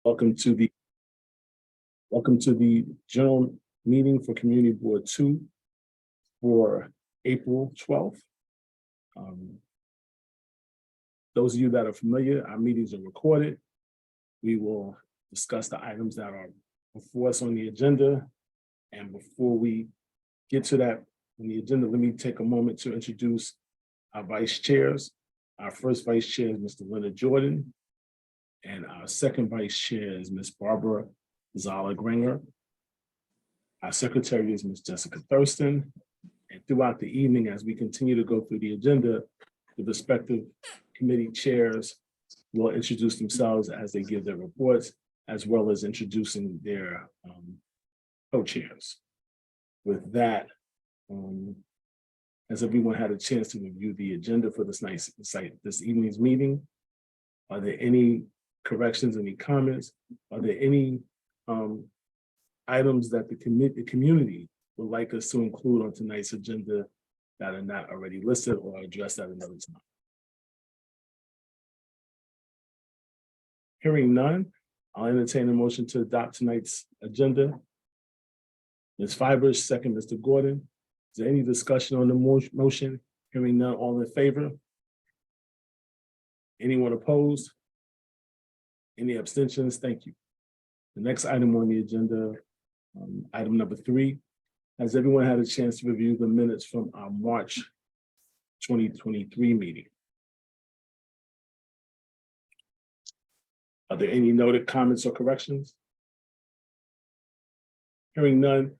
Welcome to the general meeting for Community Board 2 for April 12th. Those of you that are familiar, our meetings are recorded. We will discuss the items that are before us on the agenda. And before we get to that on the agenda, let me take a moment to introduce our vice chairs. Our first vice chair is Mr. Leonard Jordan. And our second vice chair is Ms. Barbara Zala-Gringer. Our secretary is Ms. Jessica Thurston. And throughout the evening, as we continue to go through the agenda, the respective committee chairs will introduce themselves as they give their reports, as well as introducing their co-chairs. With that, has everyone had a chance to review the agenda for this evening's meeting? Are there any corrections, any comments? Are there any items that the community would like us to include on tonight's agenda that are not already listed or addressed at another time? Hearing none, I'll entertain a motion to adopt tonight's agenda. Ms. Fibers, second, Mr. Gordon. Is there any discussion on the motion? Hearing none, all in favor? Anyone opposed? Any abstentions? Thank you. The next item on the agenda, item number 3, has everyone had a chance to review the minutes from our March 2023 meeting? Are there any noted comments or corrections? Hearing none,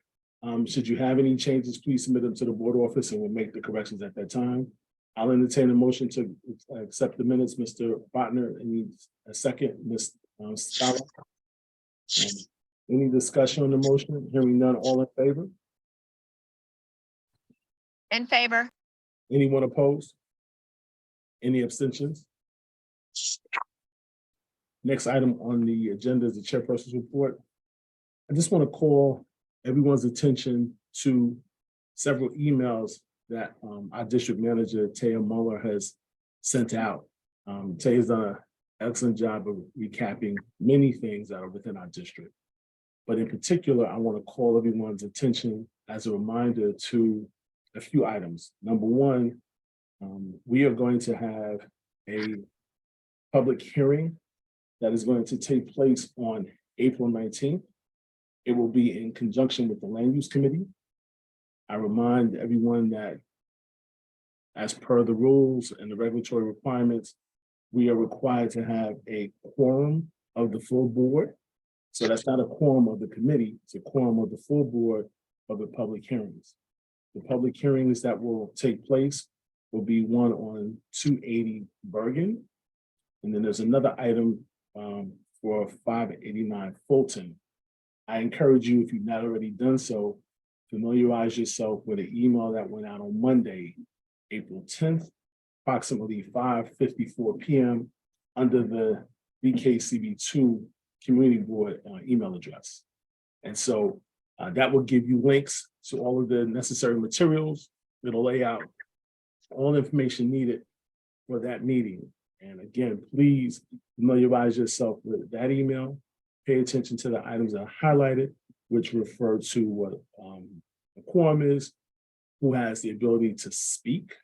should you have any changes, please submit them to the board office and we'll make the corrections at that time. I'll entertain a motion to accept the minutes. Mr. Botner, any a second, Ms. Scholar. Any discussion on the motion? Hearing none, all in favor? In favor. Anyone opposed? Any abstentions? Next item on the agenda is the chairperson's report. I just want to call everyone's attention to several emails that our district manager, Taya Muller, has sent out. Taya has done an excellent job of recapping many things that are within our district. But in particular, I want to call everyone's attention as a reminder to a few items. Number one, we are going to have a public hearing that is going to take place on April 19th. It will be in conjunction with the Land Use Committee. I remind everyone that as per the rules and the regulatory requirements, we are required to have a quorum of the full board. So that's not a quorum of the committee, it's a quorum of the full board of the public hearings. The public hearings that will take place will be one on 280 Bergen. And then there's another item for 589 Fulton. I encourage you, if you've not already done so, familiarize yourself with an email that went out on Monday, April 10th, approximately 5:54 p.m. under the BKCB2 community board email address. And so that will give you links to all of the necessary materials. It'll lay out all information needed for that meeting. And again, please familiarize yourself with that email. Pay attention to the items that are highlighted, which refer to what the quorum is, who has the ability to speak,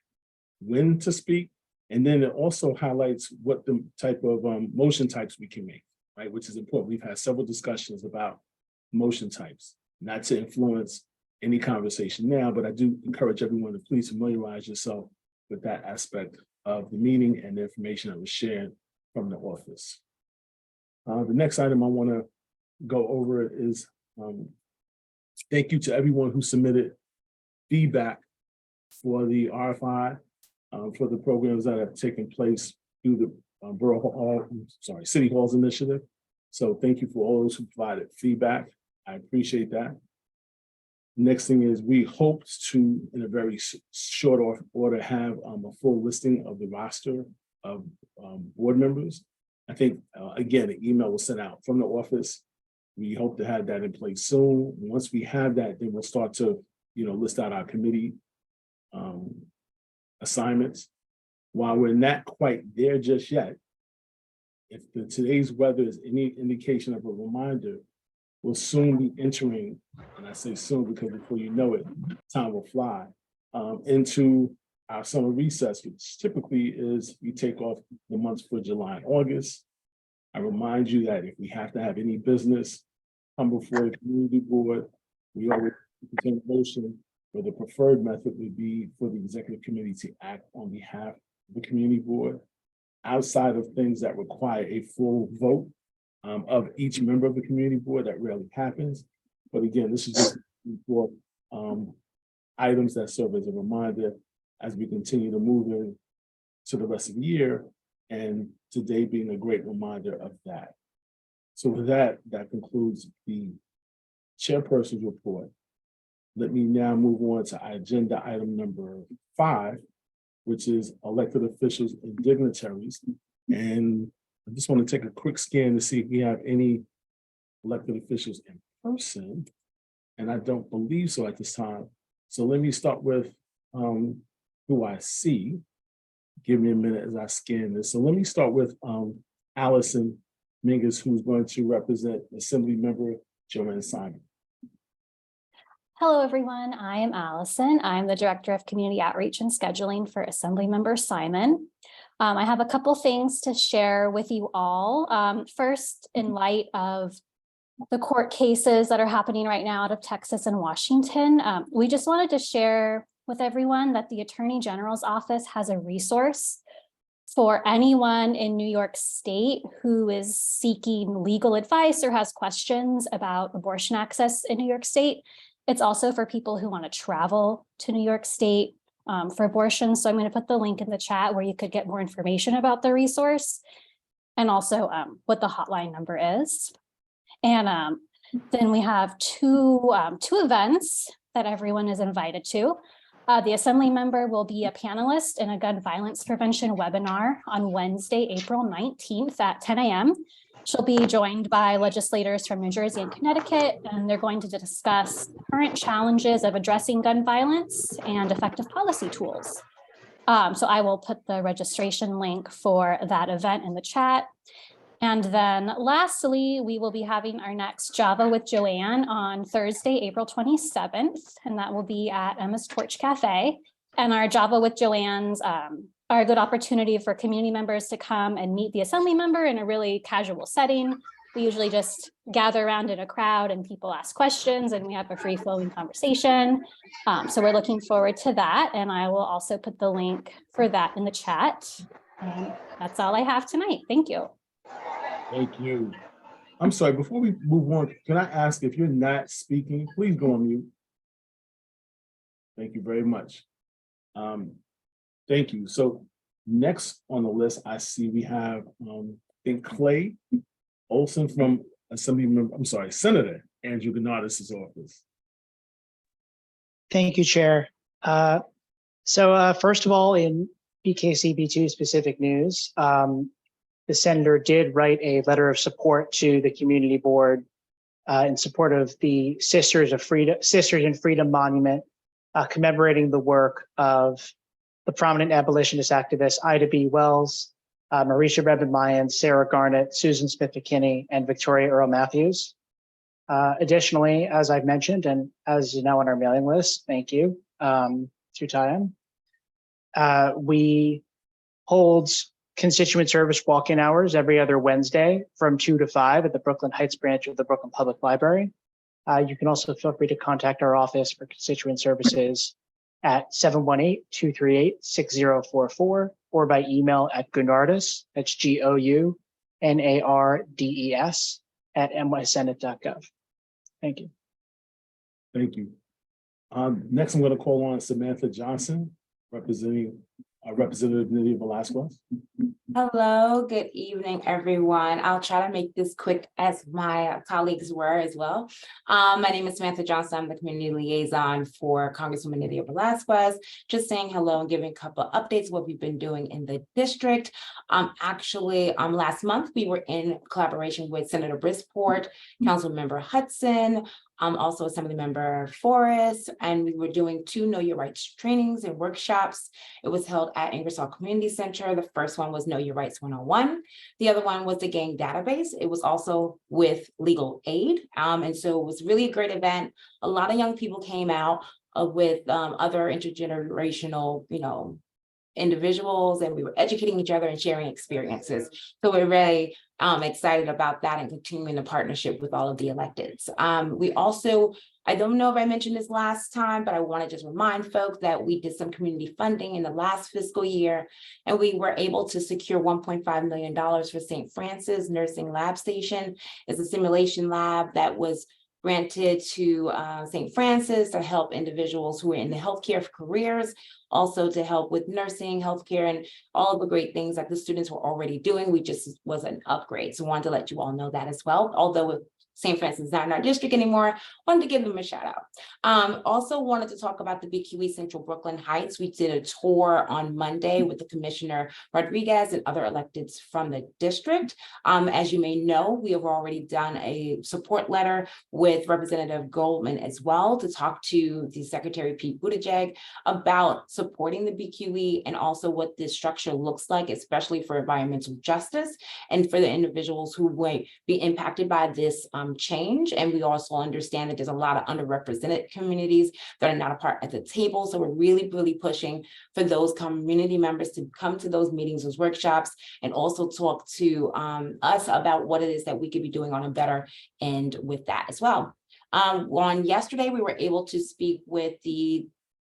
when to speak, and then it also highlights what the type of motion types we can make, right? Which is important. We've had several discussions about motion types, not to influence any conversation now, but I do encourage everyone to please familiarize yourself with that aspect of the meeting and the information that was shared from the office. The next item I want to go over is thank you to everyone who submitted feedback for the RFI for the programs that have taken place through the City Hall's initiative. So thank you for all those who provided feedback. I appreciate that. Next thing is we hoped to, in a very short order, have a full listing of the roster of board members. I think, again, an email was sent out from the office. We hope to have that in place soon. Once we have that, then we'll start to, list out our committee assignments. While we're not quite there just yet, if today's weather is any indication of a reminder, we'll soon be entering, and I say soon because before you know it, time will fly, into our summer recess, which typically is we take off the months for July and August. I remind you that if we have to have any business come before the community board, we always entertain a motion, where the preferred method would be for the executive committee to act on behalf of the community board. Outside of things that require a full vote of each member of the community board, that rarely happens. But again, this is just for items that serve as a reminder as we continue to move in to the rest of the year, and today being a great reminder of that. So with that, that concludes the chairperson's report. Let me now move on to agenda item number 5, which is elected officials and dignitaries. And I just want to take a quick scan to see if we have any elected officials in person. And I don't believe so at this time. So let me start with who I see. Give me a minute as I scan this. So let me start with A.Mingus, who's going to represent Assembly Member Joanne Simon. Hello, everyone. I am Allison. I'm the Director of Community Outreach and Scheduling for Assemblymember Simon. I have a couple things to share with you all. First, in light of the court cases that are happening right now out of Texas and Washington, we just wanted to share with everyone that the Attorney General's office has a resource for anyone in New York State who is seeking legal advice or has questions about abortion access in New York State. It's also for people who want to travel to New York State for abortion. So I'm going to put the link in the chat where you could get more information about the resource, and also what the hotline number is. And then we have two events that everyone is invited to. The Assembly member will be a panelist in a gun violence prevention webinar on Wednesday, April 19th at 10 a.m. She'll be joined by legislators from New Jersey and Connecticut, and they're going to discuss current challenges of addressing gun violence and effective policy tools. So I will put the registration link for that event in the chat. And then lastly, we will be having our next Java with Joanne on Thursday, April 27th, and that will be at Emma's Torch Cafe. And our Java with Joanne's are a good opportunity for community members to come and meet the Assembly member in a really casual setting. We usually just gather around in a crowd and people ask questions and we have a free flowing conversation. So we're looking forward to that. And I will also put the link for that in the chat. And that's all I have tonight. Thank you. Thank you. I'm sorry, before we move on, can I ask if you're not speaking, please go on mute. Thank you very much. Thank you. So next on the list, I see we have I think Clay Olson from Senator Andrew Gounardes' office. Thank you, Chair. So first of all, in BKCB2 specific news, the Senator did write a letter of support to the community board in support of the Sisters in Freedom Monument, commemorating the work of the prominent abolitionist activists Ida B. Wells, Marisha Redmond-Lyons, Sarah Garnett, Susan Smith McKinney, and Victoria Earl Matthews. Additionally, as I've mentioned, and as you know on our mailing list, thank you, Tutayam, we hold constituent service walk-in hours every other Wednesday from 2 to 5 at the Brooklyn Heights branch of the Brooklyn Public Library. You can also feel free to contact our office for constituent services at 718-238-6044 or by email at Gounardes, that's Gounardes at nysenate.gov. Thank you. Thank you. Next, I'm going to call on Samantha Johnson, representing Representative Nydia Velázquez. Hello, good evening, everyone. I'll try to make this quick as my colleagues were as well. My name is Samantha Johnson. I'm the community liaison for Congresswoman Nydia Velázquez. Just saying hello and giving a couple of updates what we've been doing in the district. Last month we were in collaboration with Senator Brisport, Councilmember Hudson, also Assemblymember Forrest, and we were doing 2 Know Your Rights trainings and workshops. It was held at Ingersoll Community Center. The first one was Know Your Rights 101. The other one was the gang database. It was also with legal aid. And so it was really a great event. A lot of young people came out with other intergenerational, individuals, and we were educating each other and sharing experiences. So we're very excited about that and continuing the partnership with all of the electeds. We also, I don't know if I mentioned this last time, but I want to just remind folks that we did some community funding in the last fiscal year, and we were able to secure $1.5 million for St. Francis Nursing Lab Station. It's a simulation lab that was granted to St. Francis to help individuals who are in the healthcare careers, also to help with nursing, healthcare, and all of the great things that the students were already doing. We just was an upgrade. So wanted to let you all know that as well. Although St. Francis is not in our district anymore, wanted to give them a shout out. Also wanted to talk about the BQE Central Brooklyn Heights. We did a tour on Monday with the Commissioner Rodriguez and other electeds from the district. As you may know, we have already done a support letter with Representative Goldman as well to talk to the Secretary Pete Buttigieg about supporting the BQE and also what this structure looks like, especially for environmental justice and for the individuals who might be impacted by this change. And we also understand that there's a lot of underrepresented communities that are not a part at the table. So we're really pushing for those community members to come to those meetings, those workshops, and also talk to us about what it is that we could be doing on a better end with that as well. On yesterday, we were able to speak with the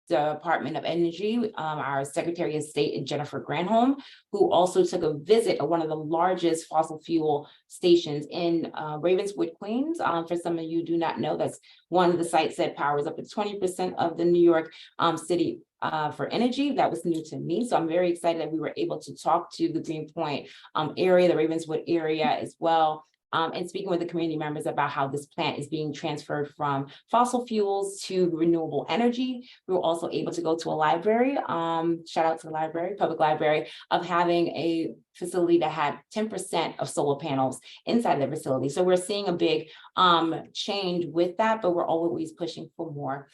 Department of Energy, our Secretary of State, Jennifer Granholm, who also took a visit at one of the largest fossil fuel stations in Ravenswood, Queens. For some of you do not know, that's one of the sites that powers up to 20% of the New York City for energy. That was new to me. So I'm very excited that we were able to talk to the Greenpoint area, the Ravenswood area as well. And speaking with the community members about how this plant is being transferred from fossil fuels to renewable energy. We were also able to go to a library, shout out to the library, public library, of having a facility that had 10% of solar panels inside the facility. So we're seeing a big change with that, but we're always pushing for more.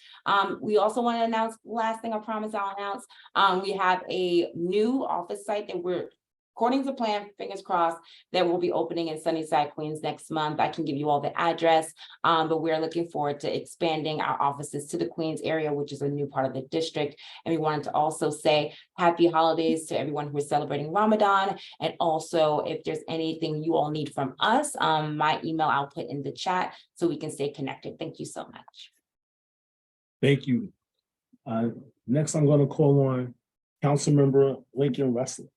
We also want to announce, last thing I promise I'll announce, we have a new office site that we're, according to plan, fingers crossed, that will be opening in Sunnyside, Queens next month. I can give you all the address, but we're looking forward to expanding our offices to the Queens area, which is a new part of the district. And we wanted to also say happy holidays to everyone who is celebrating Ramadan. And also, if there's anything you all need from us, my email I'll put in the chat so we can stay connected. Thank you so much. Thank you. Next, I'm going to call on Councilmember Lincoln Restler.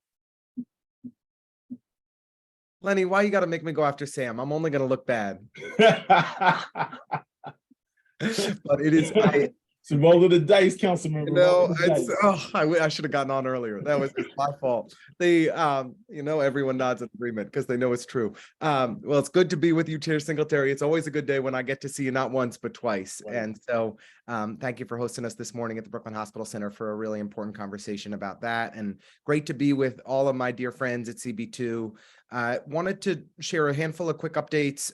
Lenny, why you got to make me go after Sam? I'm only going to look bad. But it is, it's a roll of the dice, Councilmember. I should have gotten on earlier. That was my fault. They, everyone nods in agreement because they know it's true. Well, it's good to be with you, Chair Singletary. It's always a good day when I get to see you not once, but twice. Right. And so thank you for hosting us this morning at the Brooklyn Hospital Center for a really important conversation about that. And great to be with all of my dear friends at CB2. Wanted to share a handful of quick updates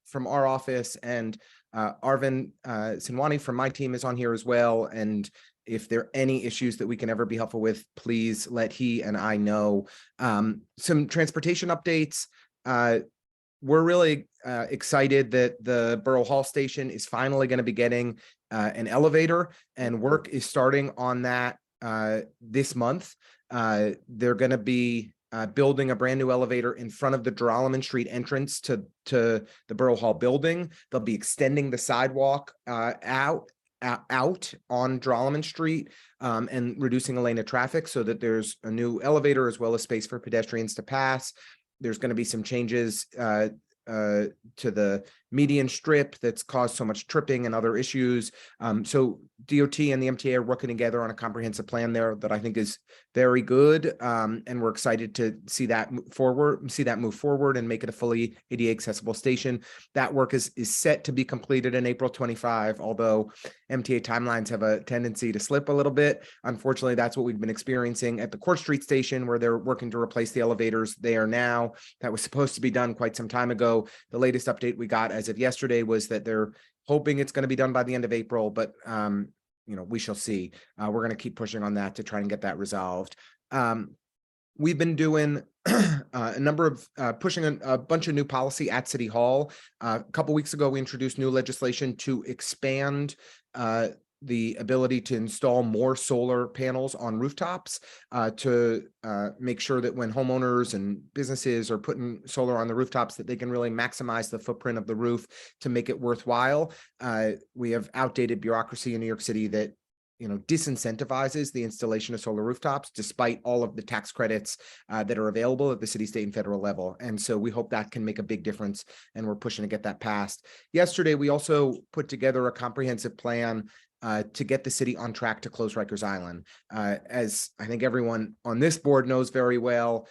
from our office, and Arvin Sinwani from my team is on here as well. And if there are any issues that we can ever be helpful with, please let he and I know. Some transportation updates. We're really excited that the Borough Hall station is finally going to be getting an elevator, and work is starting on that this month. They're going to be building a brand new elevator in front of the Joralemon Street entrance to the Borough Hall building. They'll be extending the sidewalk out on Joralemon Street and reducing a lane of traffic so that there's a new elevator as well as space for pedestrians to pass. There's going to be some changes to the median strip that's caused so much tripping and other issues. So DOT and the MTA are working together on a comprehensive plan there that I think is very good. And we're excited to see that move forward and make it a fully ADA accessible station. That work is set to be completed in April 25, although MTA timelines have a tendency to slip a little bit. Unfortunately, that's what we've been experiencing at the Court Street station, where they're working to replace the elevators there now. That was supposed to be done quite some time ago. The latest update we got as of yesterday was that they're hoping it's going to be done by the end of April, but we shall see. We're going to keep pushing on that to try and get that resolved. We've been doing a number of pushing a bunch of new policy at City Hall. A couple weeks ago, we introduced new legislation to expand the ability to install more solar panels on rooftops to make sure that when homeowners and businesses are putting solar on the rooftops, that they can really maximize the footprint of the roof to make it worthwhile. We have outdated bureaucracy in New York City that disincentivizes the installation of solar rooftops, despite all of the tax credits that are available at the city, state, and federal level. And so we hope that can make a big difference, and we're pushing to get that passed. Yesterday, we also put together a comprehensive plan to get the city on track to close Rikers Island. As I think everyone on this board knows very well,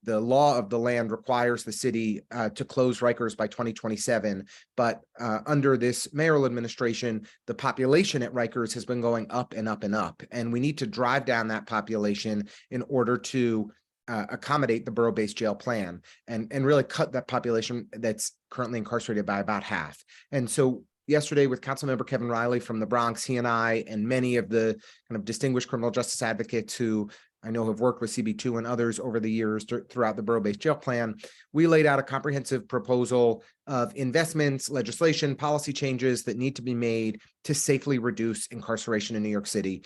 the law of the land requires the city to close Rikers by 2027. But under this mayoral administration, the population at Rikers has been going up and up and up. And we need to drive down that population in order to accommodate the borough-based jail plan and really cut that population that's currently incarcerated by about half. And so yesterday, with Councilmember Kevin Riley from the Bronx, he and I and many of the kind of distinguished criminal justice advocates who I know have worked with CB2 and others over the years throughout the borough-based jail plan, we laid out a comprehensive proposal of investments, legislation, policy changes that need to be made to safely reduce incarceration in New York City.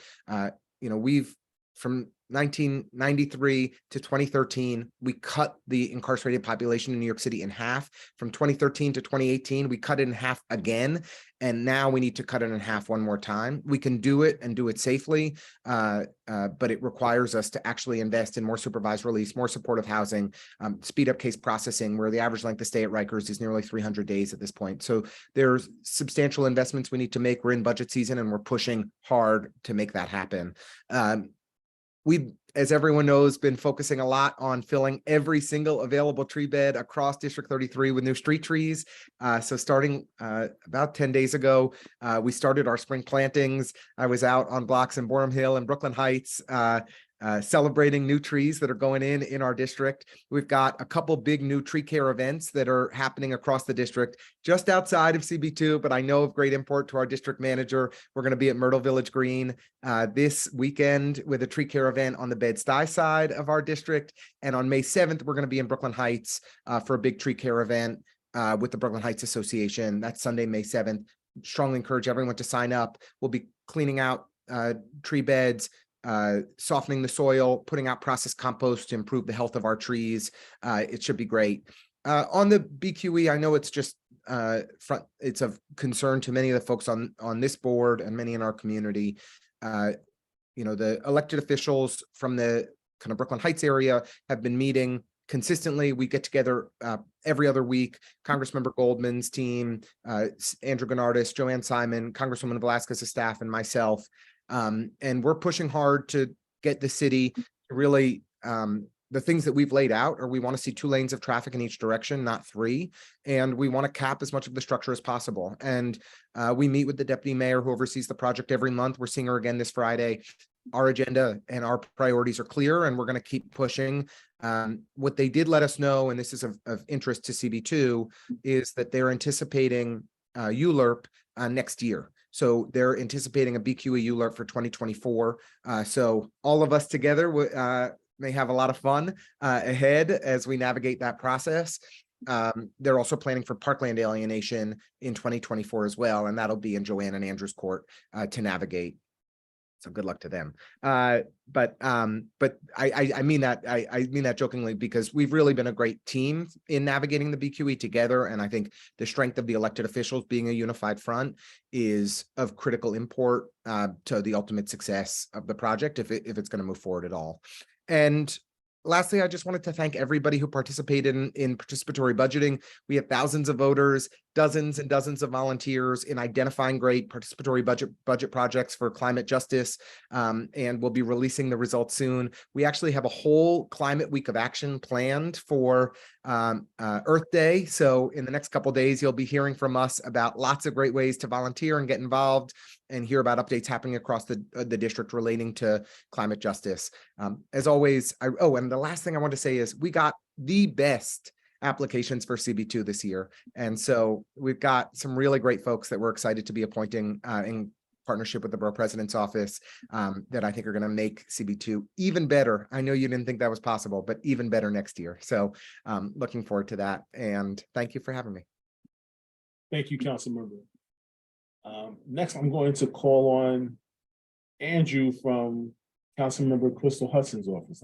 We've from 1993 to 2013, we cut the incarcerated population in New York City in half. From 2013 to 2018, we cut it in half again. And now we need to cut it in half one more time. We can do it and do it safely, but it requires us to actually invest in more supervised release, more supportive housing, speed up case processing, where the average length of stay at Rikers is nearly 300 days at this point. So there's substantial investments we need to make. We're in budget season and we're pushing hard to make that happen. We've, as everyone knows, been focusing a lot on filling every single available tree bed across District 33 with new street trees. So starting about 10 days ago, we started our spring plantings. I was out on blocks in Borum Hill and Brooklyn Heights, celebrating new trees that are going in our district. We've got a couple big new tree care events that are happening across the district, just outside of CB2, but I know of great import to our district manager. We're going to be at Myrtle Village Green this weekend with a tree care event on the Bed-Stuy side of our district. And on May 7th, we're going to be in Brooklyn Heights for a big tree care event with the Brooklyn Heights Association. That's Sunday, May 7th. Strongly encourage everyone to sign up. We'll be cleaning out tree beds, softening the soil, putting out processed compost to improve the health of our trees. It should be great. On the BQE, I know it's just it's of concern to many of the folks on this board and many in our community. The elected officials from the kind of Brooklyn Heights area have been meeting consistently. We get together every other week. Congressmember Goldman's team, Andrew Gounardes, Joanne Simon, Congresswoman Velázquez's staff, and myself. And we're pushing hard to get the city to really, the things that we've laid out are we want to see 2 lanes of traffic in each direction, not 3. And we want to cap as much of the structure as possible. And we meet with the deputy mayor who oversees the project every month. We're seeing her again this Friday. Our agenda and our priorities are clear, and we're going to keep pushing. What they did let us know, and this is of interest to CB2, is that they're anticipating ULURP next year. So they're anticipating a BQE ULURP for 2024. So all of us together may have a lot of fun ahead as we navigate that process. They're also planning for parkland alienation in 2024 as well, and that'll be in Joanne and Andrew's court to navigate. So good luck to them. But I mean that I mean that jokingly, because we've really been a great team in navigating the BQE together. And I think the strength of the elected officials being a unified front is of critical import to the ultimate success of the project if it's going to move forward at all. And lastly, I just wanted to thank everybody who participated in participatory budgeting. We have thousands of voters, dozens and dozens of volunteers in identifying great participatory budget projects for climate justice, and we'll be releasing the results soon. We actually have a whole climate week of action planned for Earth Day. So in the next couple of days, you'll be hearing from us about lots of great ways to volunteer and get involved and hear about updates happening across the district relating to climate justice. As always, and the last thing I want to say is we got the best applications for CB2 this year. And so we've got some really great folks that we're excited to be appointing in partnership with the Borough President's Office that I think are going to make CB2 even better. I know you didn't think that was possible, but even better next year. So looking forward to that. And thank you for having me. Thank you, Councilmember. Next, I'm going to call on Andrew from Councilmember Crystal Hudson's office.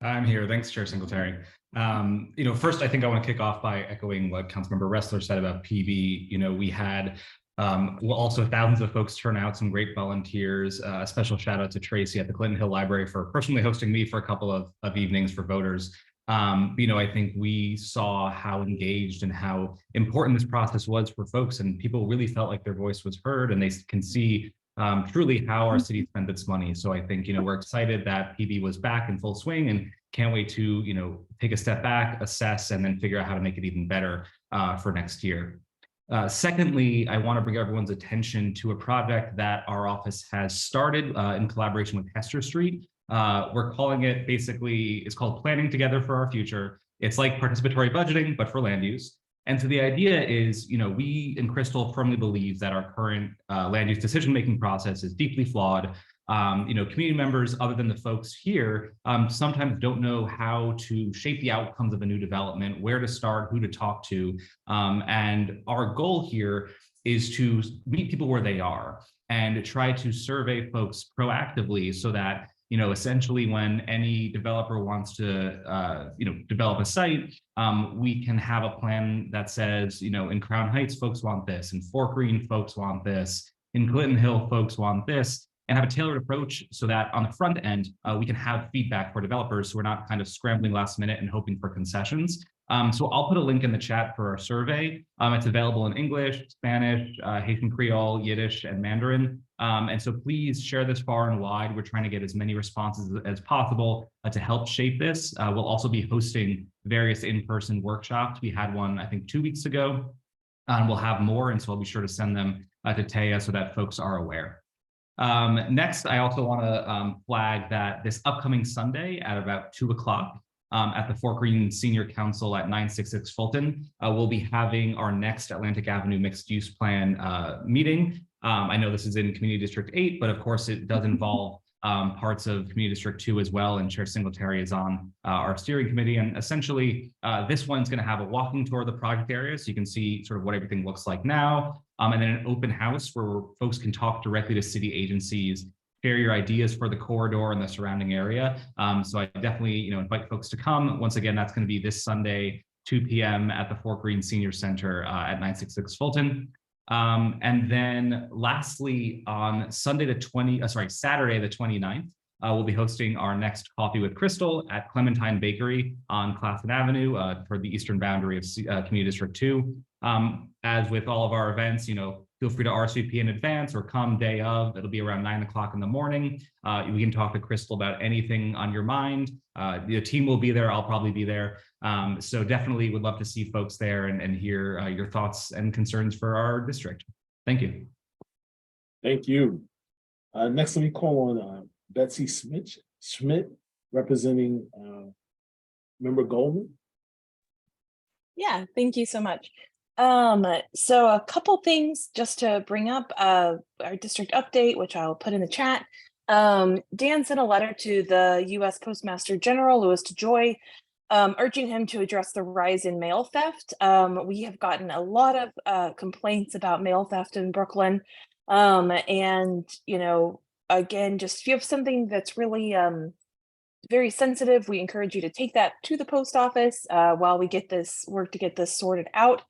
I'm here. Thanks, Chair Singletary. First, I think I want to kick off by echoing what Councilmember Restler said about PB. We had also thousands of folks turn out, some great volunteers. A special shout out to Tracy at the Clinton Hill Library for personally hosting me for a couple of evenings for voters. I think we saw how engaged and how important this process was for folks, and people really felt like their voice was heard, and they can see truly how our city spent its money. So I think, we're excited that PB was back in full swing and can't wait to, take a step back, assess, and then figure out how to make it even better for next year. Secondly, I want to bring everyone's attention to a project that our office has started in collaboration with Hester Street. We're calling it it's called Planning Together for Our Future. It's like participatory budgeting, but for land use. And so the idea is, we in Crystal firmly believe that our current land use decision-making process is deeply flawed. Community members, other than the folks here, sometimes don't know how to shape the outcomes of a new development, where to start, who to talk to. And our goal here is to meet people where they are and try to survey folks proactively so that, essentially when any developer wants to, develop a site, we can have a plan that says, in Crown Heights, folks want this, in Fort Greene, folks want this, in Clinton Hill, folks want this, and have a tailored approach so that on the front end, we can have feedback for developers so we're not kind of scrambling last minute and hoping for concessions. So I'll put a link in the chat for our survey. It's available in English, Spanish, Haitian Creole, Yiddish, and Mandarin. And so please share this far and wide. We're trying to get as many responses as possible to help shape this. We'll also be hosting various in-person workshops. We had one, I think, 2 weeks ago. We'll have more, and so I'll be sure to send them to Taya so that folks are aware. Next, I also want to flag that this upcoming Sunday at about 2 o'clock at the Fort Greene Senior Council at 966 Fulton, we'll be having our next Atlantic Avenue Mixed Use Plan meeting. I know this is in Community District 8, but of course it does involve parts of Community District 2 as well, and Chair Singletary is on our steering committee. And essentially, this one's going to have a walking tour of the project area, so you can see sort of what everything looks like now, and then an open house where folks can talk directly to city agencies, share your ideas for the corridor and the surrounding area. So I definitely, invite folks to come. Once again, that's going to be this Sunday, 2 p.m. at the Fort Greene Senior Center at 966 Fulton. And then lastly, on Saturday the 29th, we'll be hosting our next Coffee with Crystal at Clementine Bakery on Claflin Avenue for the eastern boundary of Community District 2. As with all of our events, feel free to RSVP in advance or come day of. It'll be around 9 o'clock in the morning. We can talk to Crystal about anything on your mind. The team will be there. I'll probably be there. So definitely would love to see folks there and hear your thoughts and concerns for our district. Thank you. Thank you. Next, let me call on Betsy Schmidt, representing Member Goldman. Yeah, thank you so much. So a couple things just to bring up, our district update, which I'll put in the chat. Dan sent a letter to the U.S. Postmaster General, Louis DeJoy, urging him to address the rise in mail theft. We have gotten a lot of complaints about mail theft in Brooklyn. And, again, just if you have something that's really very sensitive, we encourage you to take that to the post office while we work to get this sorted out.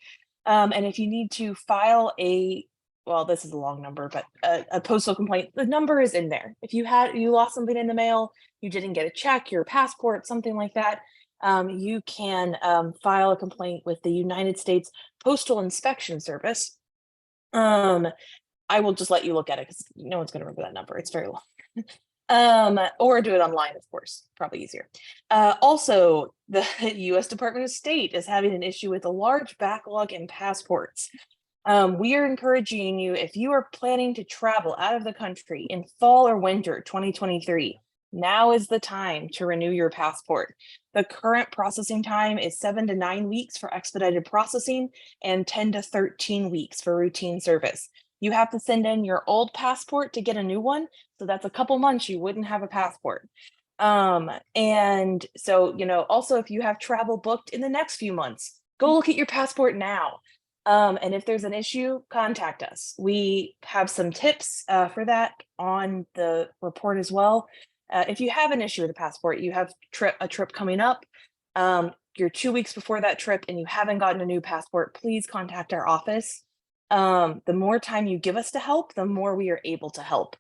And if you need to file this is a long number, but a postal complaint, the number is in there. If you lost something in the mail, you didn't get a check, your passport, something like that, you can file a complaint with the United States Postal Inspection Service. I will just let you look at it because no one's going to remember that number. It's very long. Or do it online, of course, probably easier. Also, the U.S. Department of State is having an issue with a large backlog in passports. We are encouraging you, if you are planning to travel out of the country in fall or winter 2023, Now is the time to renew your passport. The current processing time is 7 to 9 weeks for expedited processing and 10 to 13 weeks for routine service. You have to send in your old passport to get a new one. So that's a couple months you wouldn't have a passport. And so, also if you have travel booked in the next few months, go look at your passport now. And if there's an issue, contact us. We have some tips for that on the report as well. If you have an issue with a passport, you have a trip coming up, you're 2 weeks before that trip and you haven't gotten a new passport, please contact our office. The more time you give us to help, the more we are able to help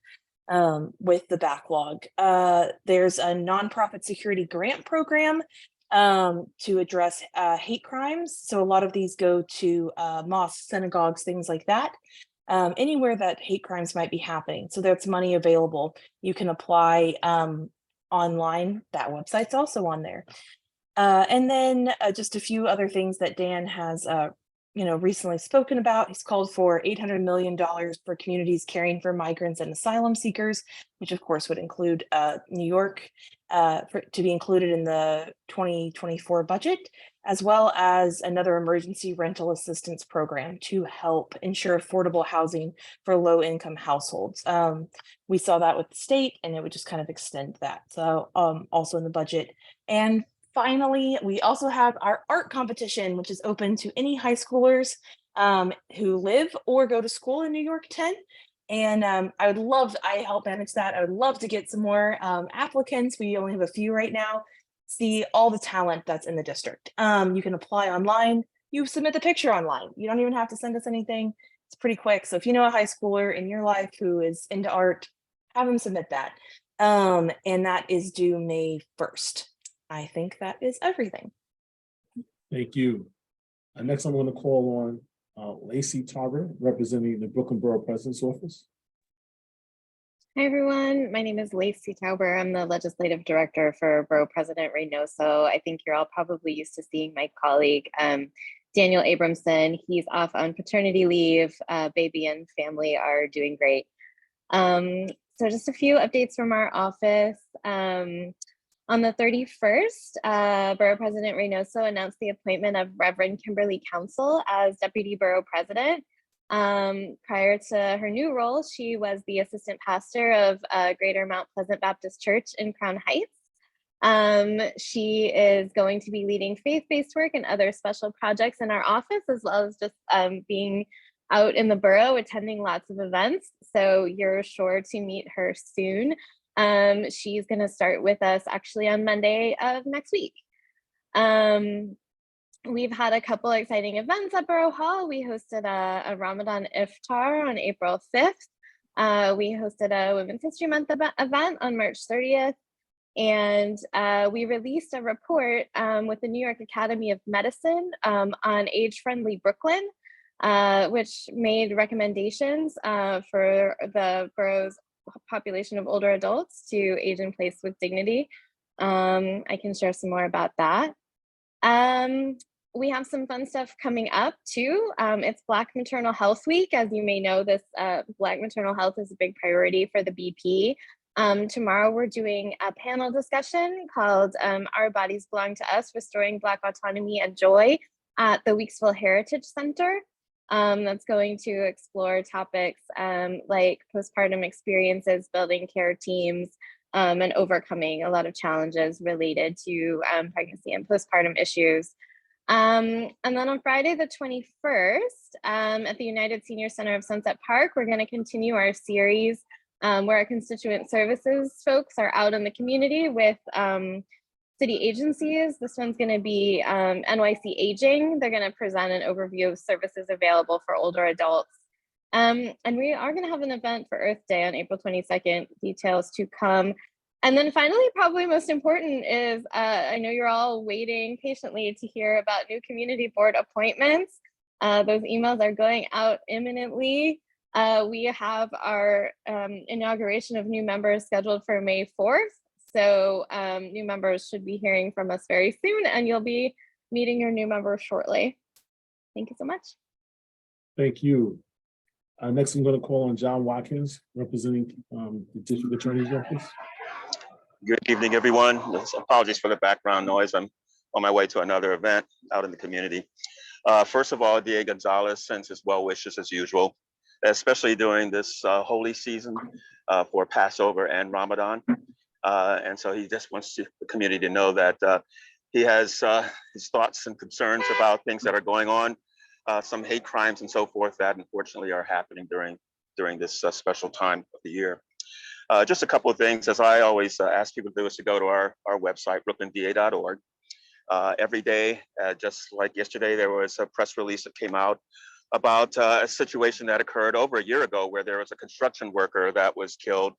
with the backlog. There's a nonprofit security grant program to address hate crimes. So a lot of these go to mosques, synagogues, things like that. Anywhere that hate crimes might be happening. So there's money available. You can apply online. That website's also on there. And then just a few other things that Dan has recently spoken about. He's called for $800 million for communities caring for migrants and asylum seekers, which of course would include New York to be included in the 2024 budget, as well as another emergency rental assistance program to help ensure affordable housing for low-income households. We saw that with the state, and it would just kind of extend that. So also in the budget. And finally, we also have our art competition, which is open to any high schoolers who live or go to school in New York 10. And I help manage that. I would love to get some more applicants. We only have a few right now. See all the talent that's in the district. You can apply online. You submit the picture online. You don't even have to send us anything. It's pretty quick. So if you know a high schooler in your life who is into art, have them submit that. And that is due May 1st. I think that is everything. Thank you. Next, I'm going to call on L.Tauber, representing the Brooklyn Borough President's Office. Hi, everyone. My name is L.Tauber. I'm the Legislative Director for Borough President Reynoso. I think you're all probably used to seeing my colleague, Daniel Abramson. He's off on paternity leave. Baby and family are doing great. So just a few updates from our office. On the 31st, Borough President Reynoso announced the appointment of Reverend Kimberly Council as Deputy Borough President. Prior to her new role, she was the assistant pastor of Greater Mount Pleasant Baptist Church in Crown Heights. She is going to be leading faith-based work and other special projects in our office, as well as just being out in the borough, attending lots of events. So you're sure to meet her soon. She's going to start with us actually on Monday of next week. We've had a couple exciting events at Borough Hall. We hosted a Ramadan Iftar on April 5th. We hosted a Women's History Month event on March 30th. And we released a report with the New York Academy of Medicine on age-friendly Brooklyn, which made recommendations for the borough's population of older adults to age in place with dignity. I can share some more about that. We have some fun stuff coming up too. It's Black Maternal Health Week. As you may know, this Black maternal health is a big priority for the BP. Tomorrow we're doing a panel discussion called Our Bodies Belong to Us, Restoring Black Autonomy and Joy at the Weeksville Heritage Center. That's going to explore topics like postpartum experiences, building care teams, and overcoming a lot of challenges related to pregnancy and postpartum issues. And then on Friday, the 21st, at the United Senior Center of Sunset Park, we're going to continue our series where our constituent services folks are out in the community with city agencies. This one's going to be NYC Aging. They're going to present an overview of services available for older adults. And we are going to have an event for Earth Day on April 22nd, details to come. And then finally, probably most important is, I know you're all waiting patiently to hear about new community board appointments. Those emails are going out imminently. We have our inauguration of new members scheduled for May 4th. So new members should be hearing from us very soon, and you'll be meeting your new members shortly. Thank you so much. Thank you. Next, I'm going to call on J.Watkins, representing the District Attorney's Office. Good evening, everyone. Apologies for the background noise. I'm on my way to another event out in the community. First of all, DA Gonzalez sends his well wishes as usual, especially during this holy season for Passover and Ramadan. And so he just wants the community to know that he has his thoughts and concerns about things that are going on, some hate crimes and so forth that unfortunately are happening during this special time of the year. Just a couple of things, as I always ask people to do, is to go to our website, brooklynda.org. Every day, just like yesterday, there was a press release that came out about a situation that occurred over a year ago where there was a construction worker that was killed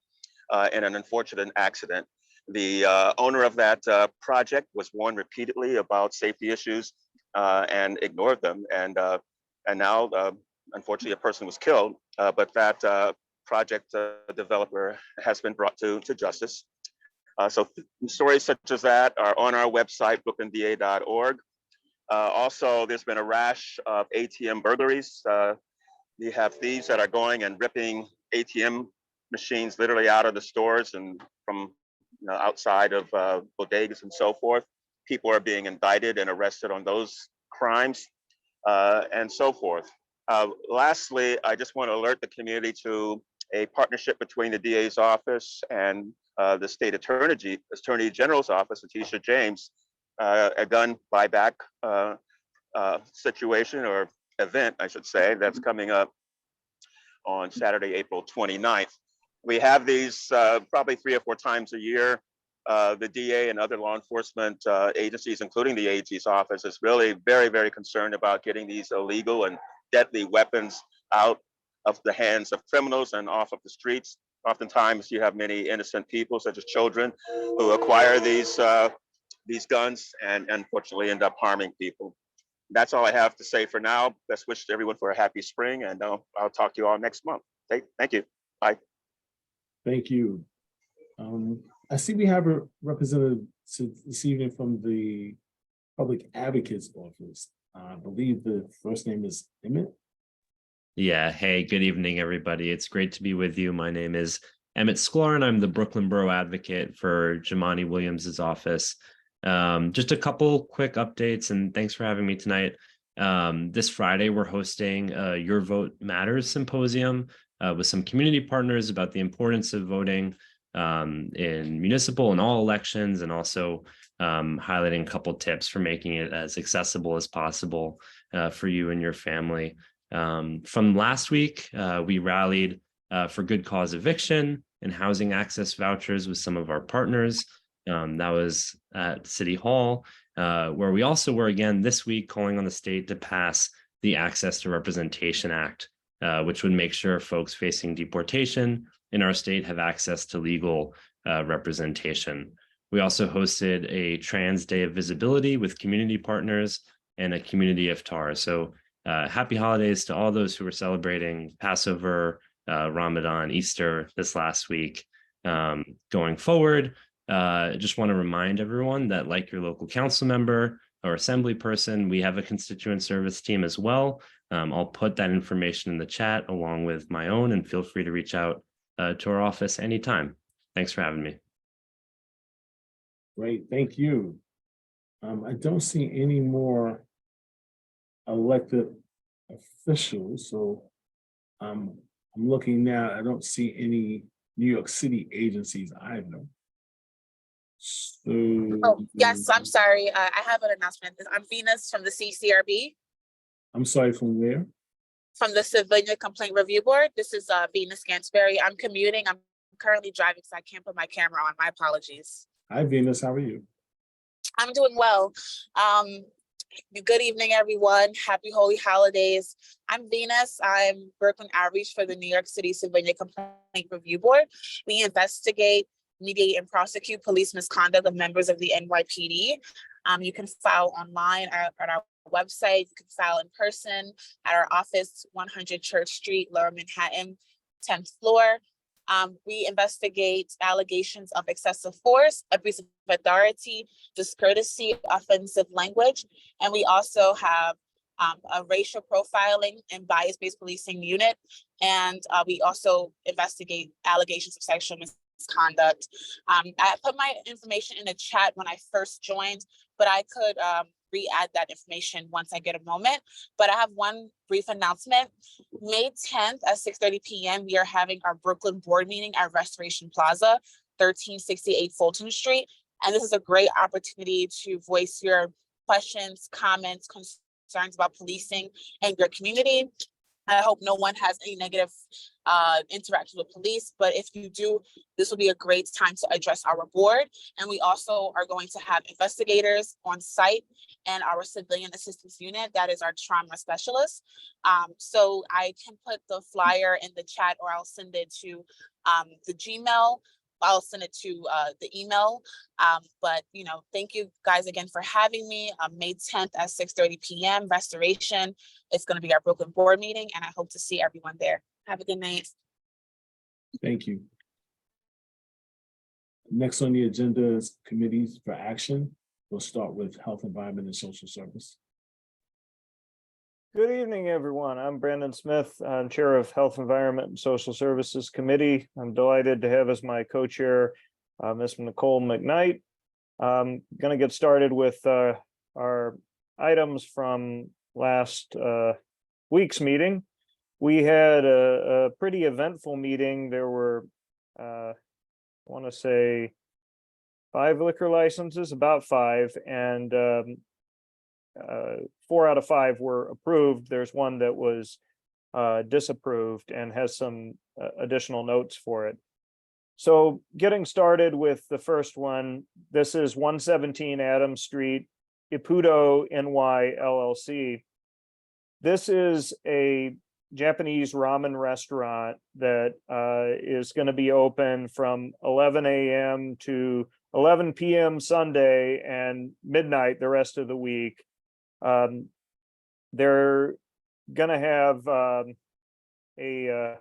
in an unfortunate accident. The owner of that project was warned repeatedly about safety issues and ignored them. And now, unfortunately, a person was killed, but that project developer has been brought to justice. So stories such as that are on our website, brooklynda.org. Also, there's been a rash of ATM burglaries. You have thieves that are going and ripping ATM machines literally out of the stores and from outside of bodegas and so forth. People are being indicted and arrested on those crimes and so forth. Lastly, I just want to alert the community to a partnership between the DA's office and the state attorney general's office, Letitia James, a gun buyback situation or event, I should say, that's coming up on Saturday, April 29th. We have these probably 3 or 4 times a year. The DA and other law enforcement agencies, including the AG's office, is really very, very concerned about getting these illegal and deadly weapons out of the hands of criminals and off of the streets. Oftentimes you have many innocent people, such as children, who acquire these guns and unfortunately end up harming people. That's all I have to say for now. Best wishes to everyone for a happy spring, and I'll talk to you all next month. Thank you. Bye. Thank you. I see we have a representative this evening from the Public Advocate's Office. I believe the first name is Emmett. Yeah, hey, good evening, everybody. It's great to be with you. My name is E.Sklar, and I'm the Brooklyn Borough Advocate for Jumaane Williams's office. Just a couple quick updates, and thanks for having me tonight. This Friday, we're hosting a Your Vote Matters symposium with some community partners about the importance of voting in municipal and all elections, and also highlighting a couple tips for making it as accessible as possible for you and your family. From last week, we rallied for good cause eviction and housing access vouchers with some of our partners. That was at City Hall, where we also were again this week calling on the state to pass the Access to Representation Act, which would make sure folks facing deportation in our state have access to legal representation. We also hosted a Trans Day of Visibility with community partners and a community iftar. So happy holidays to all those who were celebrating Passover, Ramadan, Easter this last week. Going forward, I just want to remind everyone that, like your local council member or assembly person, we have a constituent service team as well. I'll put that information in the chat along with my own, and feel free to reach out to our office anytime. Thanks for having me. Great, thank you. I don't see any more elected officials, so I'm looking now. I don't see any New York City agencies either. So, oh yes, I'm sorry. I have an announcement. I'm Venus from the CCRB. I'm sorry, from where? From the Civilian Complaint Review Board. This is Venus Gansberry. I'm commuting. I'm currently driving, so I can't put my camera on. My apologies. Hi, Venus. How are you? I'm doing well. Good evening, everyone. Happy Holy Holidays. I'm Venus. I'm Brooklyn Outreach for the New York City Civilian Complaint Review Board. We investigate, mediate, and prosecute police misconduct of members of the NYPD. You can file online at our website. You can file in person at our office, 100 Church Street, Lower Manhattan, 10th floor. We investigate allegations of excessive force, abuse of authority, discourtesy, offensive language, and we also have a racial profiling and bias-based policing unit, and we also investigate allegations of sexual misconduct. I put my information in the chat when I first joined, but I could re-add that information once I get a moment. But I have one brief announcement. May 10th at 6:30 p.m., we are having our Brooklyn board meeting at Restoration Plaza, 1368 Fulton Street. And this is a great opportunity to voice your questions, comments, concerns about policing in your community. I hope no one has any negative interaction with police, but if you do, this will be a great time to address our board. And we also are going to have investigators on site and our civilian assistance unit, that is our trauma specialist. So I can put the flyer in the chat, or I'll send it to the Gmail. I'll send it to the email. But thank you guys again for having me. May 10th at 6:30 p.m. Restoration. It's going to be our Brooklyn board meeting, and I hope to see everyone there. Have a good night. Thank you. Next on the agenda is committees for action. We'll start with Health, Environment, and Social Service. Good evening, everyone. I'm Brandon Smith. I'm Chair of Health, Environment, and Social Services Committee. I'm delighted to have as my co-chair, Ms. Nicole McKnight. I'm going to get started with our items from last week's meeting. We had a pretty eventful meeting. There were, I want to say, 5 liquor licenses, about 5, and 4 out of 5 were approved. There's one that was disapproved and has some additional notes for it. So getting started with the first one, this is 117 Adams Street, Ippudo NY LLC. This is a Japanese ramen restaurant that is going to be open from 11 a.m. to 11 p.m. Sunday and midnight the rest of the week. They're going to have a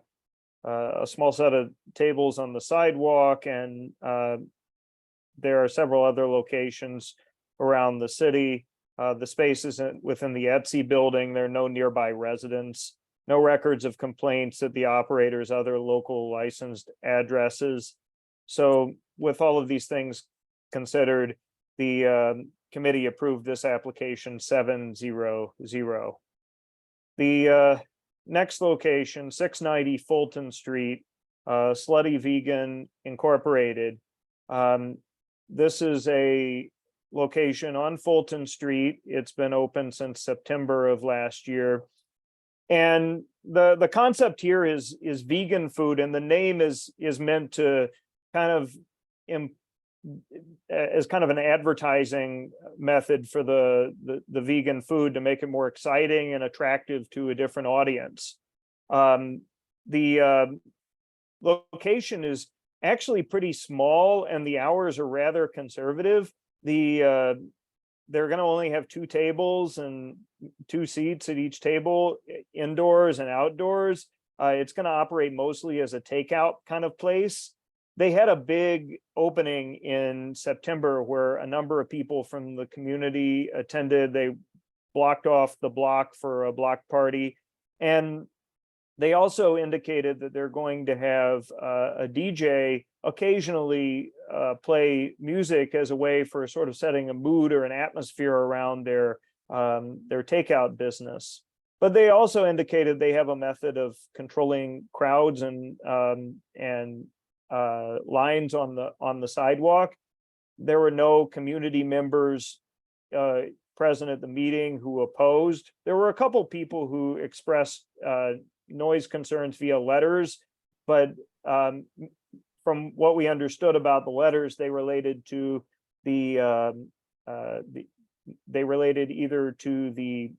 small set of tables on the sidewalk, and there are several other locations around the city. The space isn't within the Etsy building. There are no nearby residents, no records of complaints at the operator's other local licensed addresses. So with all of these things considered, the committee approved this application 7-0-0. The next location, 690 Fulton Street, Slutty Vegan Incorporated. This is a location on Fulton Street. It's been open since September of last year. And the concept here is vegan food, and the name is meant to kind of as kind of an advertising method for the vegan food to make it more exciting and attractive to a different audience. The location is actually pretty small, and the hours are rather conservative. They're going to only have 2 tables and 2 seats at each table, indoors and outdoors. It's going to operate mostly as a takeout kind of place. They had a big opening in September where a number of people from the community attended. They blocked off the block for a block party. And they also indicated that they're going to have a DJ occasionally play music as a way for sort of setting a mood or an atmosphere around their takeout business. But they also indicated they have a method of controlling crowds and lines on the sidewalk. There were no community members present at the meeting who opposed. There were a couple people who expressed noise concerns via letters, but from what we understood about the letters, they related to they related either to the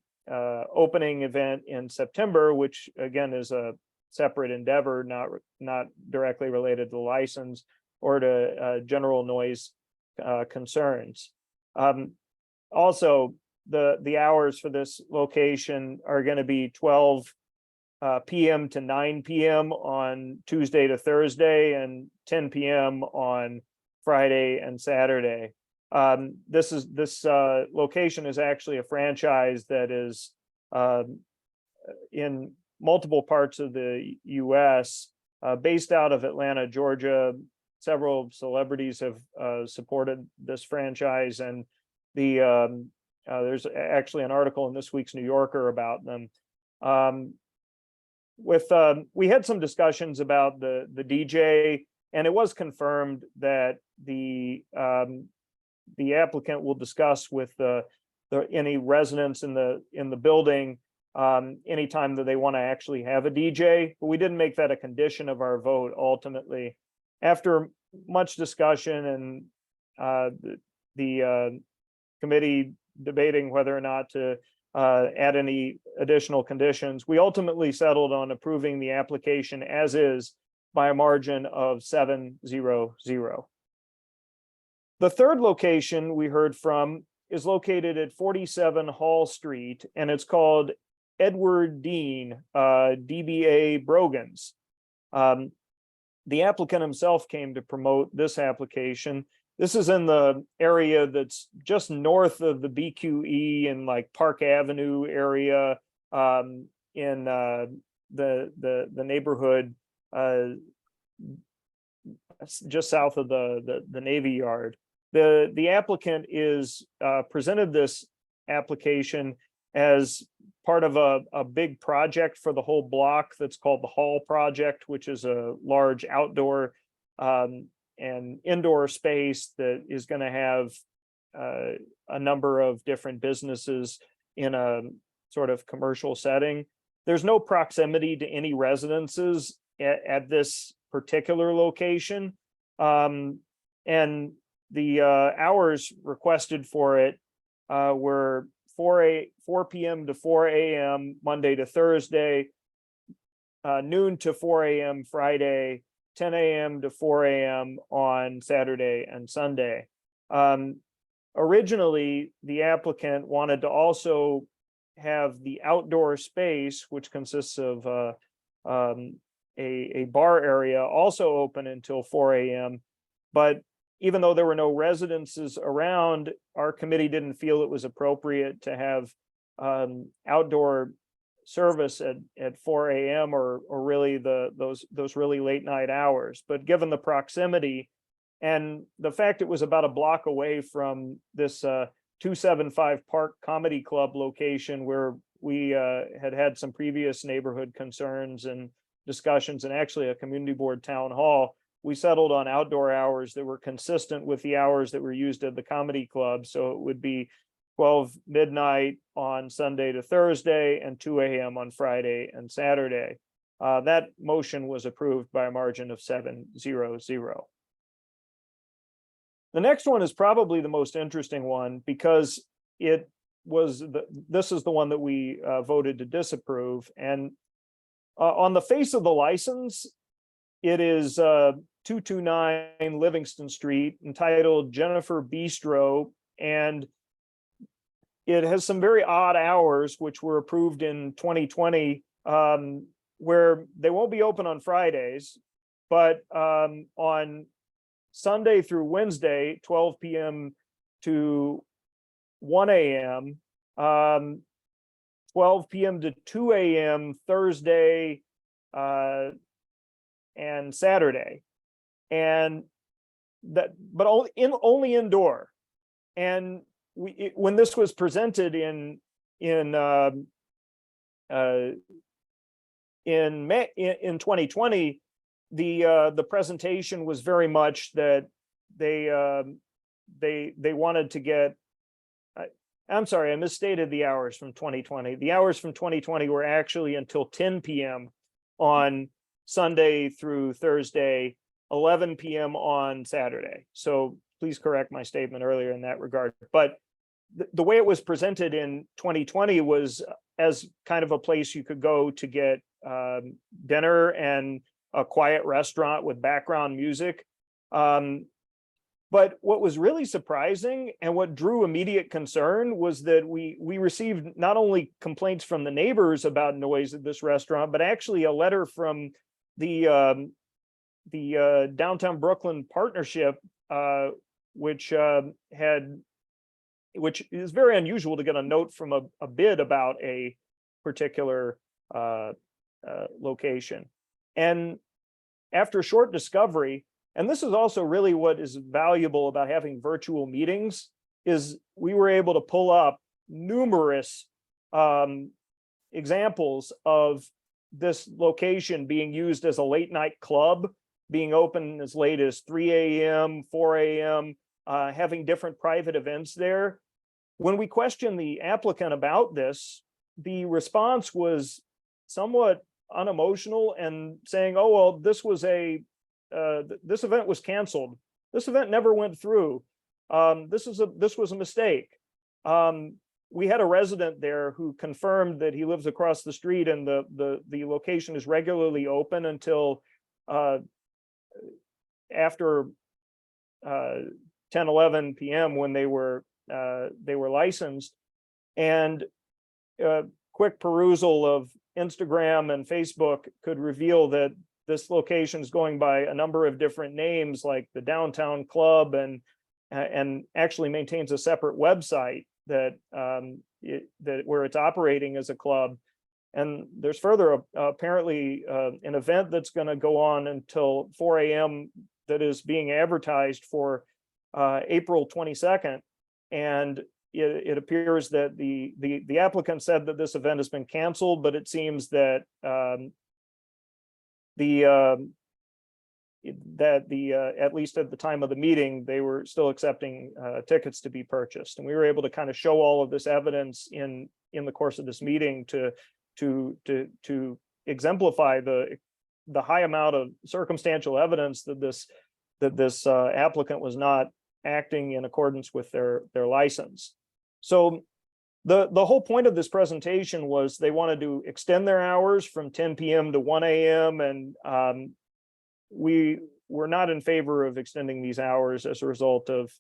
opening event in September, which again is a separate endeavor, not directly related to the license, or to general noise concerns. Also, the hours for this location are going to be 12 p.m. to 9 p.m. on Tuesday to Thursday, and 10 p.m. on Friday and Saturday. This location is actually a franchise that is in multiple parts of the U.S., based out of Atlanta, Georgia, several celebrities have supported this franchise, and there's actually an article in this week's New Yorker about them. We had some discussions about the DJ, and it was confirmed that the applicant will discuss with any residents in the building anytime that they want to actually have a DJ, but we didn't make that a condition of our vote ultimately. After much discussion and the committee debating whether or not to add any additional conditions, we ultimately settled on approving the application as is by a margin of 7-0-0. The third location we heard from is located at 47 Hall Street, and it's called Edward Dean, DBA Brogans. The applicant himself came to promote this application. This is in the area that's just north of the BQE and like Park Avenue area, in the neighborhood just south of the Navy Yard. The applicant is presented this application as part of a big project for the whole block that's called the Hall Project, which is a large outdoor and indoor space that is going to have a number of different businesses in a sort of commercial setting. There's no proximity to any residences at this particular location. And the hours requested for it were 4 p.m. to 4 a.m. Monday to Thursday, noon to 4 a.m. Friday, 10 a.m. to 4 a.m. on Saturday and Sunday. Originally, the applicant wanted to also have the outdoor space, which consists of a bar area, also open until 4 a.m. But even though there were no residences around, our committee didn't feel it was appropriate to have outdoor service at 4 a.m. or really those really late night hours. But given the proximity and the fact it was about a block away from this 275 Park Comedy Club location where we had some previous neighborhood concerns and discussions, and actually a community board town hall, we settled on outdoor hours that were consistent with the hours that were used at the comedy club. So it would be 12 midnight on Sunday to Thursday and 2 a.m. on Friday and Saturday. That motion was approved by a margin of 7-0-0. The next one is probably the most interesting one because it was this is the one that we voted to disapprove. And on the face of the license, it is 229 Livingston Street, entitled Jennifer Bistro, and it has some very odd hours, which were approved in 2020, where they won't be open on Fridays, but on Sunday through Wednesday, 12 p.m. to 1 a.m., 12 p.m. to 2 a.m. Thursday and Saturday, and that, but only indoor. And when this was presented in 2020, the presentation was very much that they wanted to get. I'm sorry, I misstated the hours from 2020. The hours from 2020 were actually until 10 p.m. on Sunday through Thursday, 11 p.m. on Saturday. So please correct my statement earlier in that regard. But the way it was presented in 2020 was as kind of a place you could go to get dinner and a quiet restaurant with background music. But what was really surprising and what drew immediate concern was that we received not only complaints from the neighbors about noise at this restaurant, but actually a letter from the Downtown Brooklyn Partnership, which is very unusual to get a note from a bid about a particular location. And after short discovery, And this is also really what is valuable about having virtual meetings, is we were able to pull up numerous examples of this location being used as a late night club, being open as late as 3 a.m., 4 a.m., having different private events there. When we questioned the applicant about this, the response was somewhat unemotional and saying, oh, well, this was this event was canceled. This event never went through. This was a mistake. We had a resident there who confirmed that he lives across the street and the location is regularly open until after 10-11 p.m. when they were licensed. And quick perusal of Instagram and Facebook could reveal that this location is going by a number of different names, like the Downtown Club, and actually maintains a separate website that where it's operating as a club. And there's further apparently an event that's going to go on until 4 a.m. that is being advertised for April 22nd. And it appears that the applicant said that this event has been canceled, but it seems that at least at the time of the meeting, they were still accepting tickets to be purchased. And we were able to kind of show all of this evidence in the course of this meeting to exemplify the high amount of circumstantial evidence that this applicant was not acting in accordance with their license. So the whole point of this presentation was they wanted to extend their hours from 10 p.m. to 1 a.m. and we were not in favor of extending these hours as a result of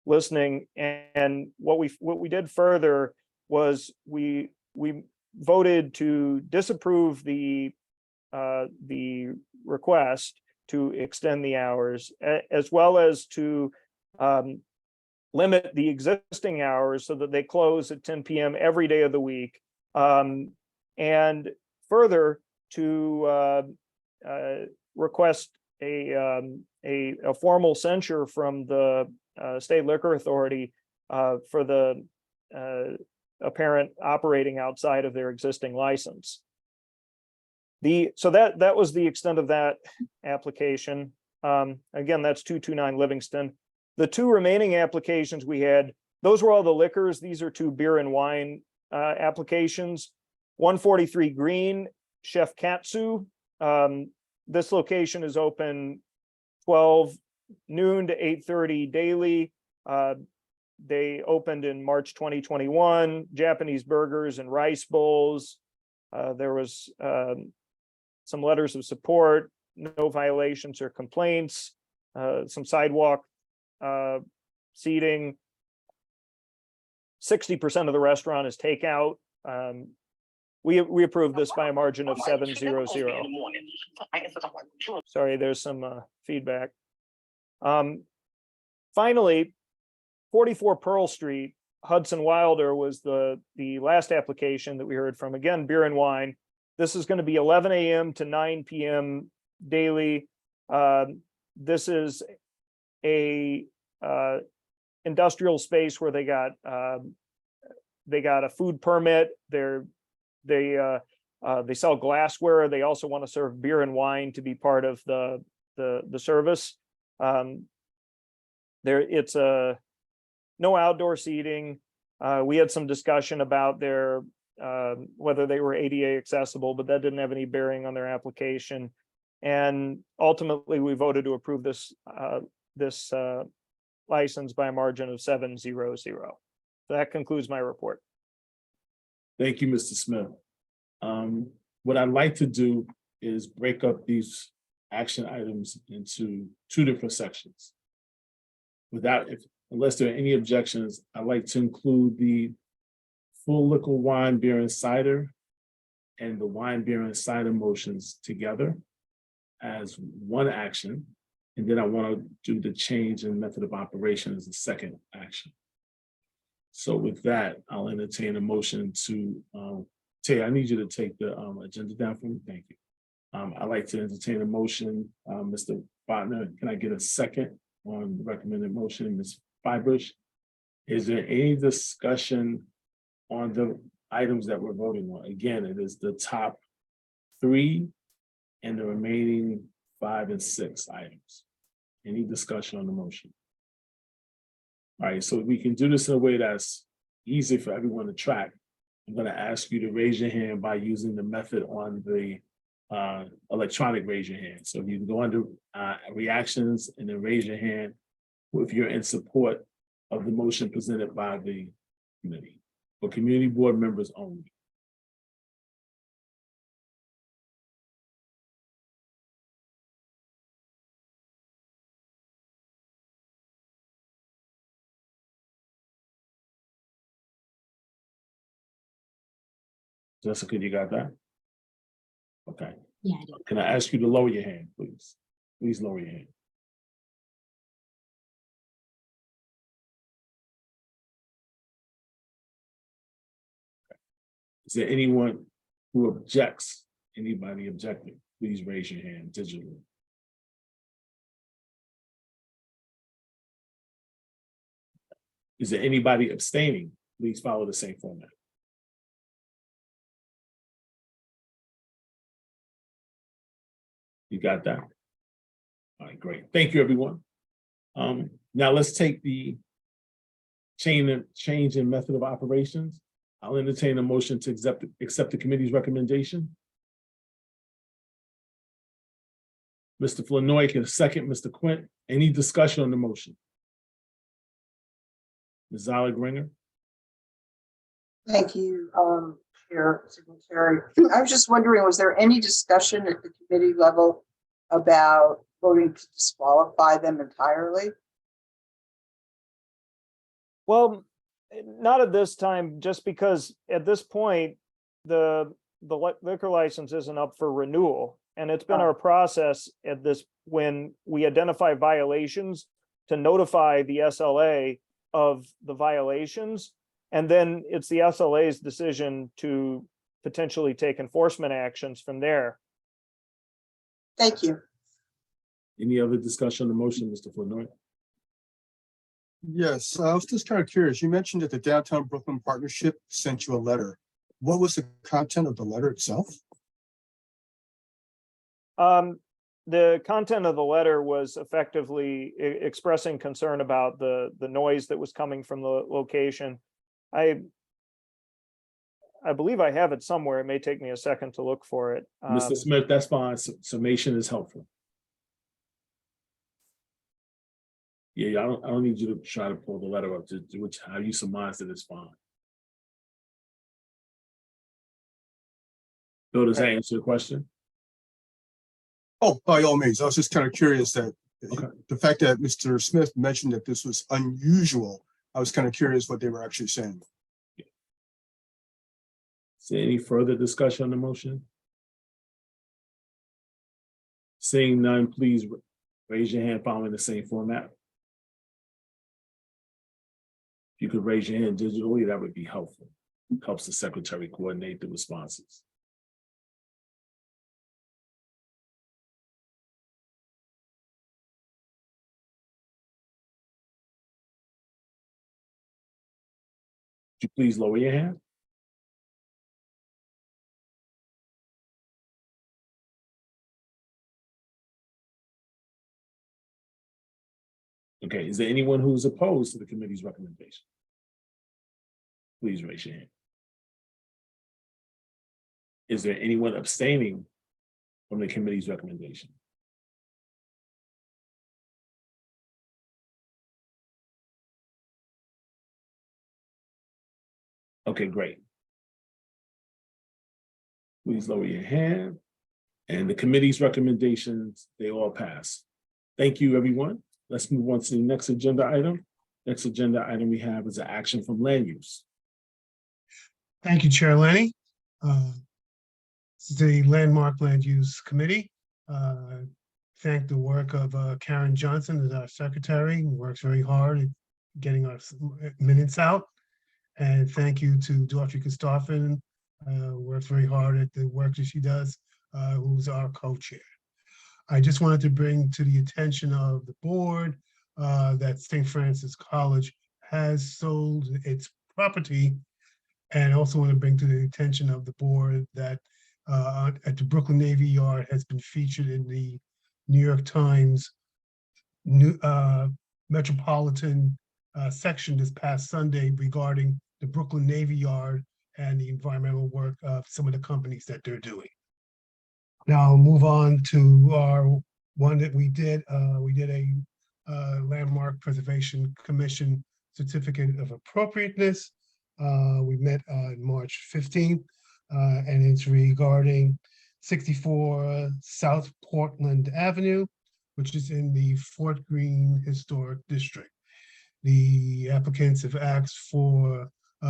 listening. And what we did further was we voted to disapprove the request to extend the hours, as well as to limit the existing hours so that they close at 10 p.m. every day of the week, and further to request a formal censure from the State Liquor Authority for the apparent operating outside of their existing license. So that was the extent of that application. Again, that's 229 Livingston. The two remaining applications we had, those were all the liquors. These are two beer and wine applications. 143 Green, Chef Katsu. This location is open 12 noon to 8:30 daily. They opened in March 2021, Japanese burgers and rice bowls. There was some letters of support, no violations or complaints, some sidewalk seating. 60% of the restaurant is takeout. We approved this by a margin of 700. Sorry, there's some feedback. Finally, 44 Pearl Street, Hudson Wilder was the last application that we heard from. Again, beer and wine. This is going to be 11 a.m. to 9 p.m. daily. This is a industrial space where they got a food permit. They sell glassware. They also want to serve beer and wine to be part of the service. It's no outdoor seating. We had some discussion about whether they were ADA accessible, but that didn't have any bearing on their application. And ultimately, we voted to approve this license by a margin of 700. So that concludes my report. Thank you, Mr. Smith. What I'd like to do is break up these action items into two different sections. Unless there are any objections, I'd like to include the full liquor wine, beer, and cider, and the wine, beer, and cider motions together as one action. And then I want to do the change in method of operation as a second action. So with that, I'll entertain a motion to, Tay, I need you to take the agenda down for me. Thank you. I'd like to entertain a motion. Mr. Botner, can I get a second on the recommended motion? Ms. Fibush, is there any discussion on the items that we're voting on? Again, it is the top 3 and the remaining 5 and 6 items. Any discussion on the motion? All right, so we can do this in a way that's easy for everyone to track. I'm going to ask you to raise your hand by using the method on the electronic raise your hand. So you can go under reactions and then raise your hand if you're in support of the motion presented by the committee, for community board members only. Jessica, you got that? Okay. Yeah, I do. Can I ask you to lower your hand, please? Please lower your hand. Is there anyone who objects? Anybody objecting? Please raise your hand digitally. Is there anybody abstaining? Please follow the same format. You got that? All right, great. Thank you, everyone. Now let's take the change in method of operations. I'll entertain a motion to accept the committee's recommendation. Mr. Flournoy can second, Mr. Quint. Any discussion on the motion? Ms. Zollig-Ringer? Thank you, Chair Secretary. I was just wondering, was there any discussion at the committee level about voting to disqualify them entirely? Well, not at this time, just because at this point, the liquor license isn't up for renewal. And it's been our process at this, when we identify violations, to notify the SLA of the violations. And then it's the SLA's decision to potentially take enforcement actions from there. Thank you. Any other discussion on the motion, Mr. Flournoy? Yes, I was just kind of curious. You mentioned that the Downtown Brooklyn Partnership sent you a letter. What was the content of the letter itself? The content of the letter was effectively expressing concern about the noise that was coming from the location. I believe I have it somewhere. It may take me a second to look for it. Mr. Smith, that's fine. Summation is helpful. Yeah, I don't need you to try to pull the letter up. To which how you surmise it is fine. Bill, does that answer the question? Oh, by all means. I was just kind of curious that the fact that Mr. Smith mentioned that this was unusual, I was kind of curious what they were actually saying. Is there any further discussion on the motion? Seeing none, please raise your hand following the same format. If you could raise your hand digitally, that would be helpful. Helps the secretary coordinate the responses. Would you please lower your hand? Okay, is there anyone who's opposed to the committee's recommendation? Please raise your hand. Is there anyone abstaining from the committee's recommendation? Okay, great. Please lower your hand. And the committee's recommendations, they all pass. Thank you, everyone. Let's move on to the next agenda item. Next agenda item we have is an action from land use. Thank you, Chair Lenny. This is the Landmark Land Use Committee. Thank the work of Karen Johnson as our secretary, who works very hard at getting our minutes out. And thank you to Dorothy Christoffen, works very hard at the work that she does who's our co-chair. I just wanted to bring to the attention of the board that St. Francis College has sold its property, and also want to bring to the attention of the board that at the Brooklyn Navy Yard has been featured in the New York Times metropolitan section this past Sunday regarding the Brooklyn Navy Yard and the environmental work of some of the companies that they're doing. Now I'll move on to our one that we did. We did a Landmark Preservation Commission Certificate of Appropriateness. We met on March 15th, and it's regarding 64 South Portland Avenue, which is in the Fort Greene Historic District. The applicants have asked for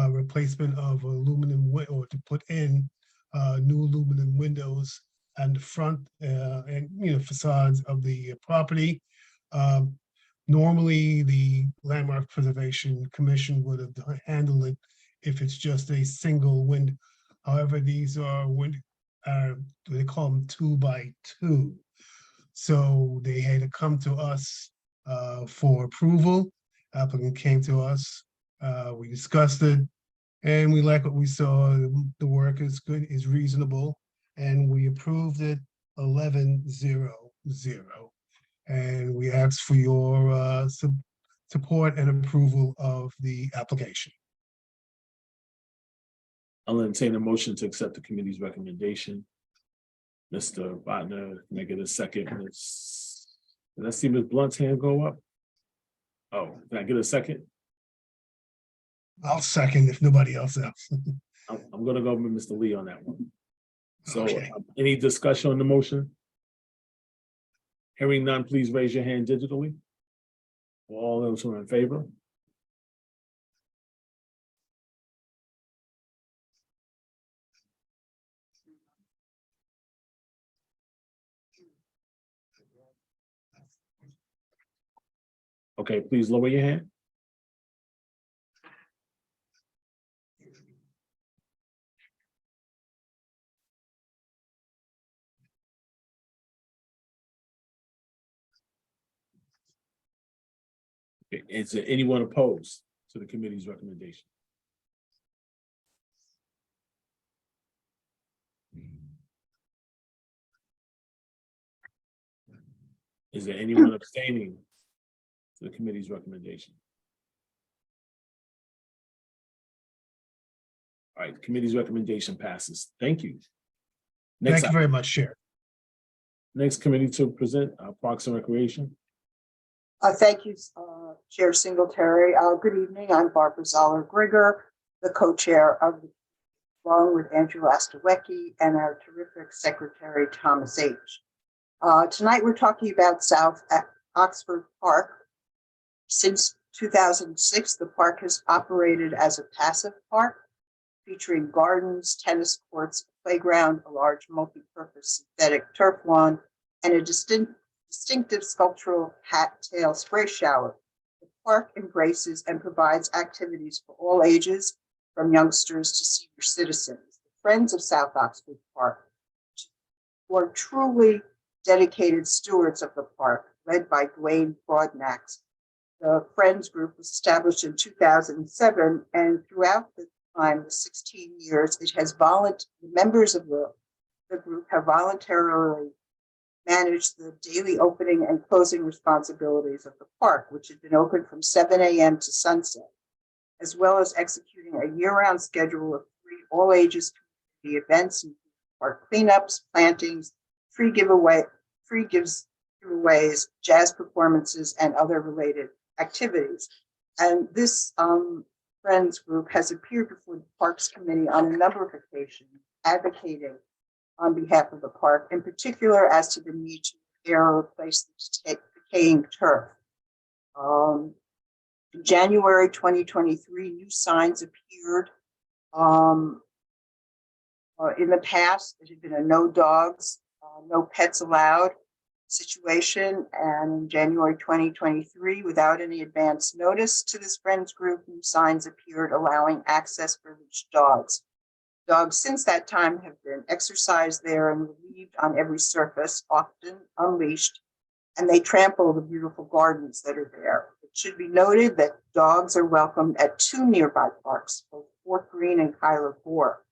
replacement of aluminum or to put in new aluminum windows on the front and facades of the property. Normally, the Landmark Preservation Commission would have handled it if it's just a single window. However, these are they call them 2x2. So they had to come to us for approval. Applicant came to us, we discussed it, and we like what we saw. The work is good, is reasonable, and we approved it 11-0-0. And we ask for your support and approval of the application. I'll entertain a motion to accept the committee's recommendation. Mr. Botner, can I get a second? Did I see Ms. Blunt's hand go up? Oh, can I get a second? I'll second if nobody else does. I'm gonna go with Mr. Lee on that one. So Okay. Any discussion on the motion? Hearing none, please raise your hand digitally. All those who are in favor? Okay, please lower your hand. Okay, is there anyone opposed to the committee's recommendation? Is there anyone abstaining to the committee's recommendation? All right, the committee's recommendation passes. Thank you. Thank you very much, Chair. Next committee to present, Parks and Recreation. Thank you, Chair Singletary. Good evening. I'm Barbara Zoller-Grigger, the co-chair of the, along with Andrew Lastawecki and our terrific secretary, Thomas H. Tonight, we're talking about South Oxford Park. Since 2006, the park has operated as a passive park, featuring gardens, tennis courts, a playground, a large multi-purpose synthetic turf lawn, and a distinctive sculptural hat-tail spray shower. The park embraces and provides activities for all ages, from youngsters to senior citizens. The Friends of South Oxford Park were truly dedicated stewards of the park, led by Dwayne Broadnax. The Friends group was established in 2007, and throughout the time, 16 years, it has members of the group have voluntarily managed the daily opening and closing responsibilities of the park, which had been open from 7 a.m. to sunset, as well as executing a year-round schedule of 3 all-ages community events, including park cleanups, plantings, free giveaways, jazz performances, and other related activities. And this Friends group has appeared before the Parks Committee on a number of occasions, advocating on behalf of the park, in particular as to the need to repair or replace the decaying turf. In January 2023, new signs appeared. In the past, it had been a no dogs, no pets allowed situation, and in January 2023, without any advance notice to this Friends group, new signs appeared allowing access for leashed dogs. Dogs since that time have been exercised there and relieved on every surface, often unleashed, and they trample the beautiful gardens that are there. It should be noted that dogs are welcomed at 2 nearby parks, both Fort Greene and Kyler Gore.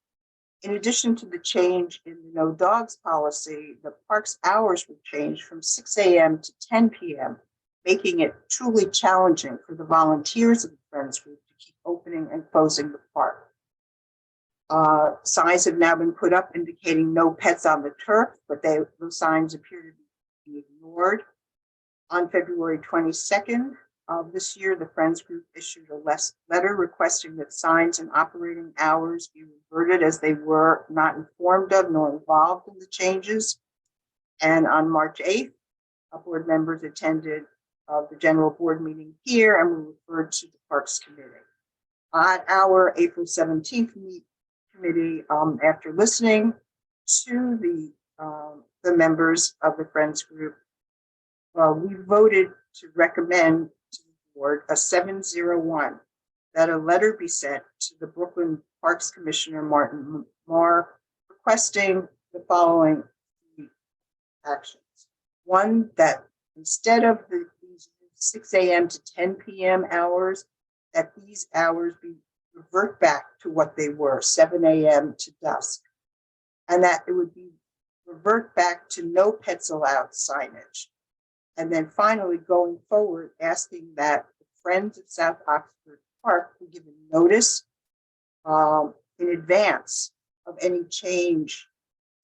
In addition to the change in the no dogs policy, the park's hours were changed from 6 a.m. to 10 p.m., making it truly challenging for the volunteers of the Friends Group to keep opening and closing the park. Signs have now been put up indicating no pets on the turf, but those signs appear to be ignored. On February 22nd of this year, the Friends Group issued a letter requesting that signs and operating hours be reverted as they were not informed of nor involved in the changes. And on March 8th, board members attended the general board meeting here and were referred to the Parks Committee. At our April 17th committee, after listening to the members of the Friends Group, we voted to recommend to the board a 701 that a letter be sent to the Brooklyn Parks Commissioner Martin Marr requesting the following actions. One, that instead of these 6 a.m. to 10 p.m. hours, that these hours be revert back to what they were, 7 a.m. to dusk, and that it would be revert back to no pets allowed signage. And then finally, going forward, asking that the Friends of South Oxford Park be given notice in advance of any change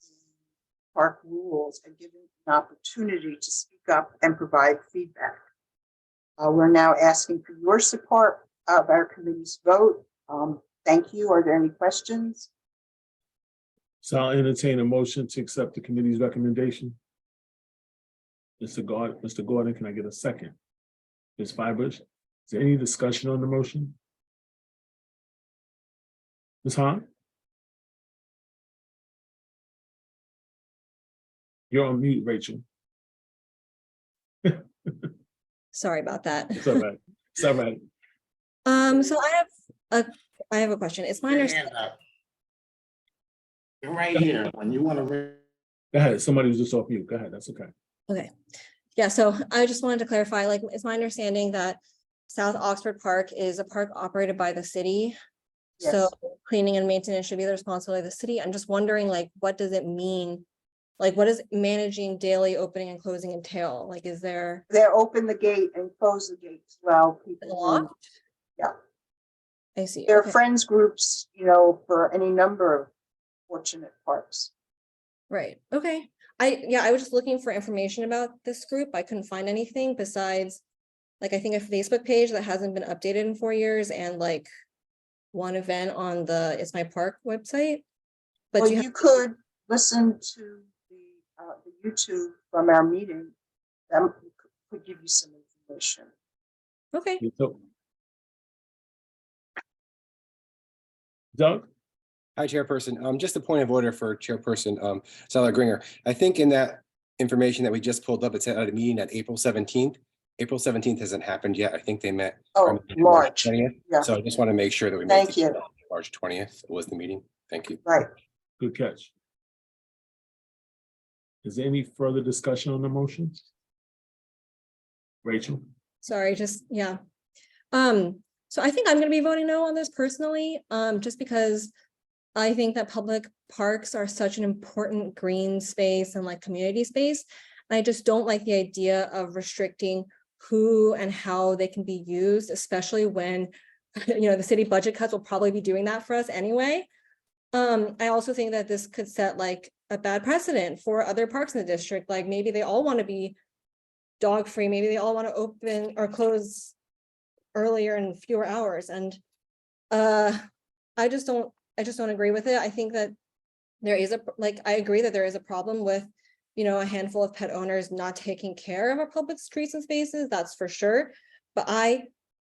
in park rules and given an opportunity to speak up and provide feedback. We're now asking for your support of our committee's vote. Thank you. Are there any questions? So I'll entertain a motion to accept the committee's recommendation. Mr. Gordon, can I get a second? Ms. Fibers, is there any discussion on the motion? Ms. Hahn? You're on mute, Rachel. Sorry about that. It's all right. It's all right. So I have a question. It's my understanding. You're right here. When you want to. Go ahead. Somebody was just off mute. Go ahead. That's okay. Okay. Yeah, so I just wanted to clarify, like, it's my understanding that South Oxford Park is a park operated by the city. Yes. So cleaning and maintenance should be the responsibility of the city. I'm just wondering, like, what does it mean? Like, what does managing daily opening and closing entail? Like, is there? They open the gate and close the gate as well. People. Yeah. I see. There are Okay. friends groups, you know, for any number of fortunate parks. Right. Okay. I was just looking for information about this group. I couldn't find anything besides, like, I think a Facebook page that hasn't been updated in 4 years and like one event on the It's My Park website. But Well, you could listen to the YouTube from our meeting. That could give you some information. Okay. Doug? Hi, Chairperson. Just a point of order for Chairperson Zeller Gringer. I think in that information that we just pulled up, it said at a meeting at April 17th. April 17th hasn't happened yet. I think they met. Oh, March 20th. Yeah. So I just want to make sure that we Thank you. March 20th was the meeting. Thank you. Right. Good catch. Is there any further discussion on the motion? Rachel? Sorry, just, yeah. So I think I'm gonna be voting no on this personally, just because I think that public parks are such an important green space and like community space. And I just don't like the idea of restricting who and how they can be used, especially when, you know, the city budget cuts will probably be doing that for us anyway. I also think that this could set like a bad precedent for other parks in the district. Like maybe they all want to be dog free, maybe they all want to open or close earlier and fewer hours. And I just don't agree with it. I think that there is I agree that there is a problem with, you know, a handful of pet owners not taking care of our public streets and spaces, that's for sure. But I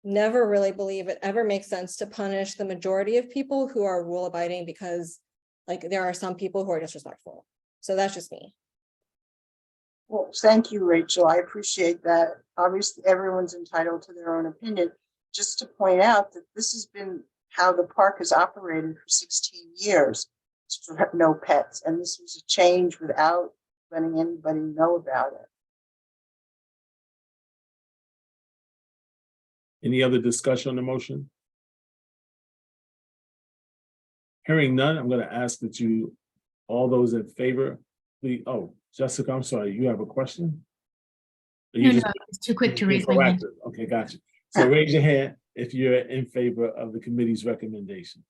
never really believe it ever makes sense to punish the majority of people who are rule abiding, because like there are some people who are disrespectful. So that's just me. Well, thank you, Rachel. I appreciate that. Obviously, everyone's entitled to their own opinion. Just to point out that this has been how the park has operated for 16 years for no pets. And this was a change without letting anybody know about it. Any other discussion on the motion? Hearing none, I'm going to ask that you, all those in favor, please, oh, Jessica, I'm sorry, you have a question? No, it's too quick to raise my hand. Okay, gotcha. So raise your hand if you're in favor of the committee's recommendation.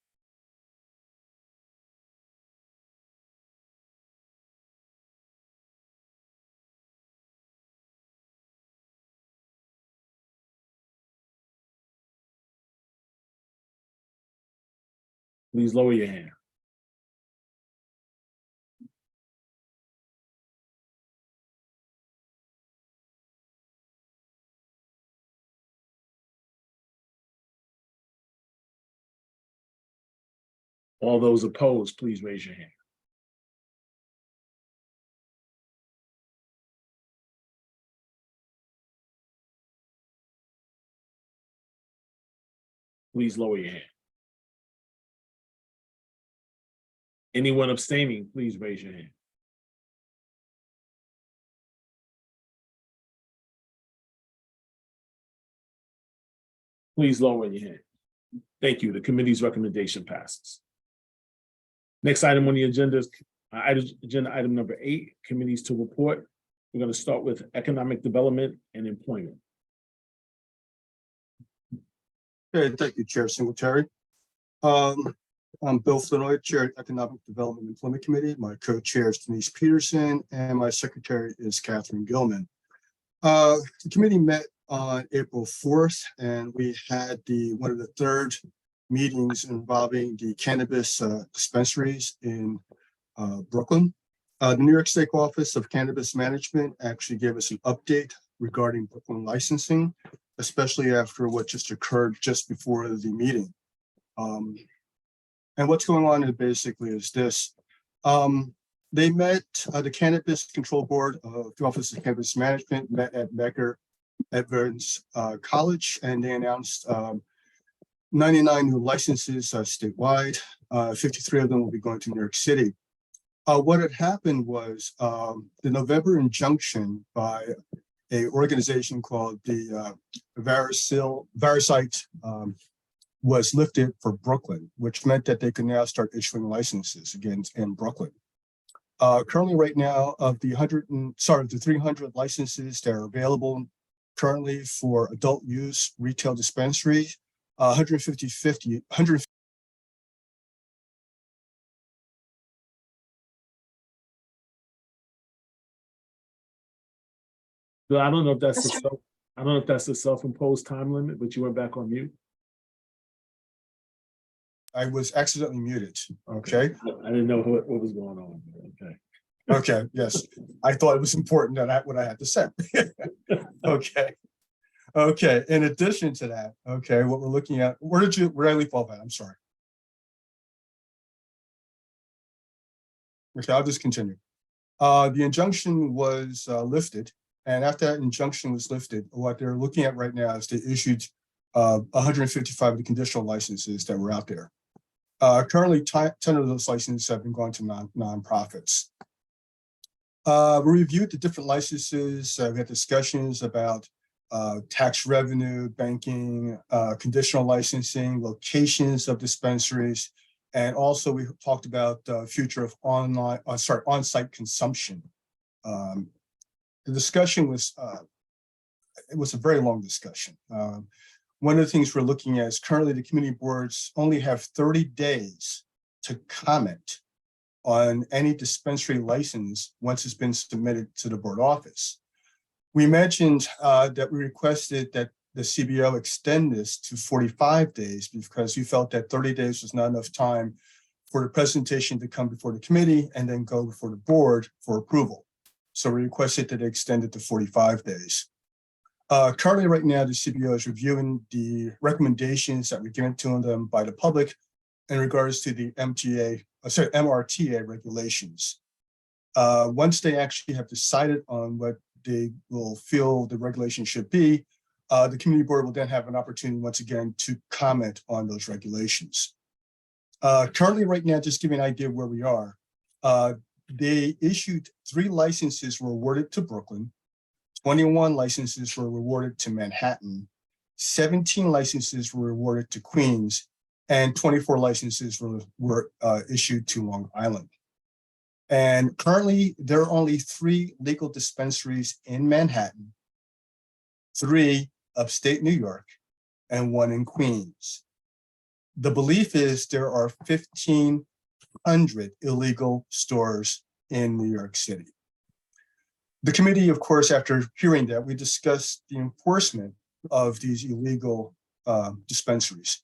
Please lower your hand. All those opposed, please raise your hand. Please lower your hand. Anyone abstaining, please raise your hand. Please lower your hand. Thank you. The committee's recommendation passes. Next item on the agenda is agenda item number 8, committees to report. We're going to start with economic development and employment. Okay, thank you, Chair Singletary. I'm Bill Flournoy, Chair of Economic Development and Employment Committee. My co-chair is Denise Peterson, and my secretary is Catherine Gilman. The committee met on April 4th, and we had one of the third meetings involving the cannabis dispensaries in Brooklyn. The New York State Office of Cannabis Management actually gave us an update regarding Brooklyn licensing, especially after what just occurred just before the meeting. And what's going on basically is this. They met, the Cannabis Control Board of the Office of Cannabis Management met at Medgar Evers College, and they announced 99 new licenses statewide. 53 of them will be going to New York City. What had happened was the November injunction by an organization called the Varisite was lifted for Brooklyn, which meant that they could now start issuing licenses again in Brooklyn. Currently, right now, of the 300 licenses that are available currently for adult use retail dispensaries, 150. So I don't know if that's a self-imposed time limit, but you went back on mute. I was accidentally muted. Okay. I didn't know what was going on. Okay. Okay. Yes. I thought it was important that what I had to say. Okay. Okay. In addition to that, okay, what we're looking at, where did I leave off at? I'm sorry. Okay, I'll just continue. The injunction was lifted, and after that injunction was lifted, what they're looking at right now is they issued 155 of the conditional licenses that were out there. Currently, 10 of those licenses have been going to nonprofits. We reviewed the different licenses. We had discussions about tax revenue, banking, conditional licensing, locations of dispensaries, and also we talked about the future of on-site consumption. The discussion was it was a very long discussion. One of the things we're looking at is currently the community boards only have 30 days to comment on any dispensary license once it's been submitted to the board office. We mentioned that we requested that the CBO extend this to 45 days because we felt that 30 days was not enough time for the presentation to come before the committee and then go before the board for approval. So we requested that they extend it to 45 days. Currently, right now, the CBO is reviewing the recommendations that were given to them by the public in regards to the MRTA regulations. Once they actually have decided on what they will feel the regulation should be, The community board will then have an opportunity once again to comment on those regulations. Currently right now, just to give you an idea of where we are, they issued 3 licenses were awarded to Brooklyn, 21 licenses were awarded to Manhattan, 17 licenses were awarded to Queens, and 24 licenses were issued to Long Island. And currently, there are only 3 legal dispensaries in Manhattan, 3 upstate New York, and 1 in Queens. The belief is there are 1,500 illegal stores in New York City. The committee, of course, after hearing that, we discussed the enforcement of these illegal dispensaries.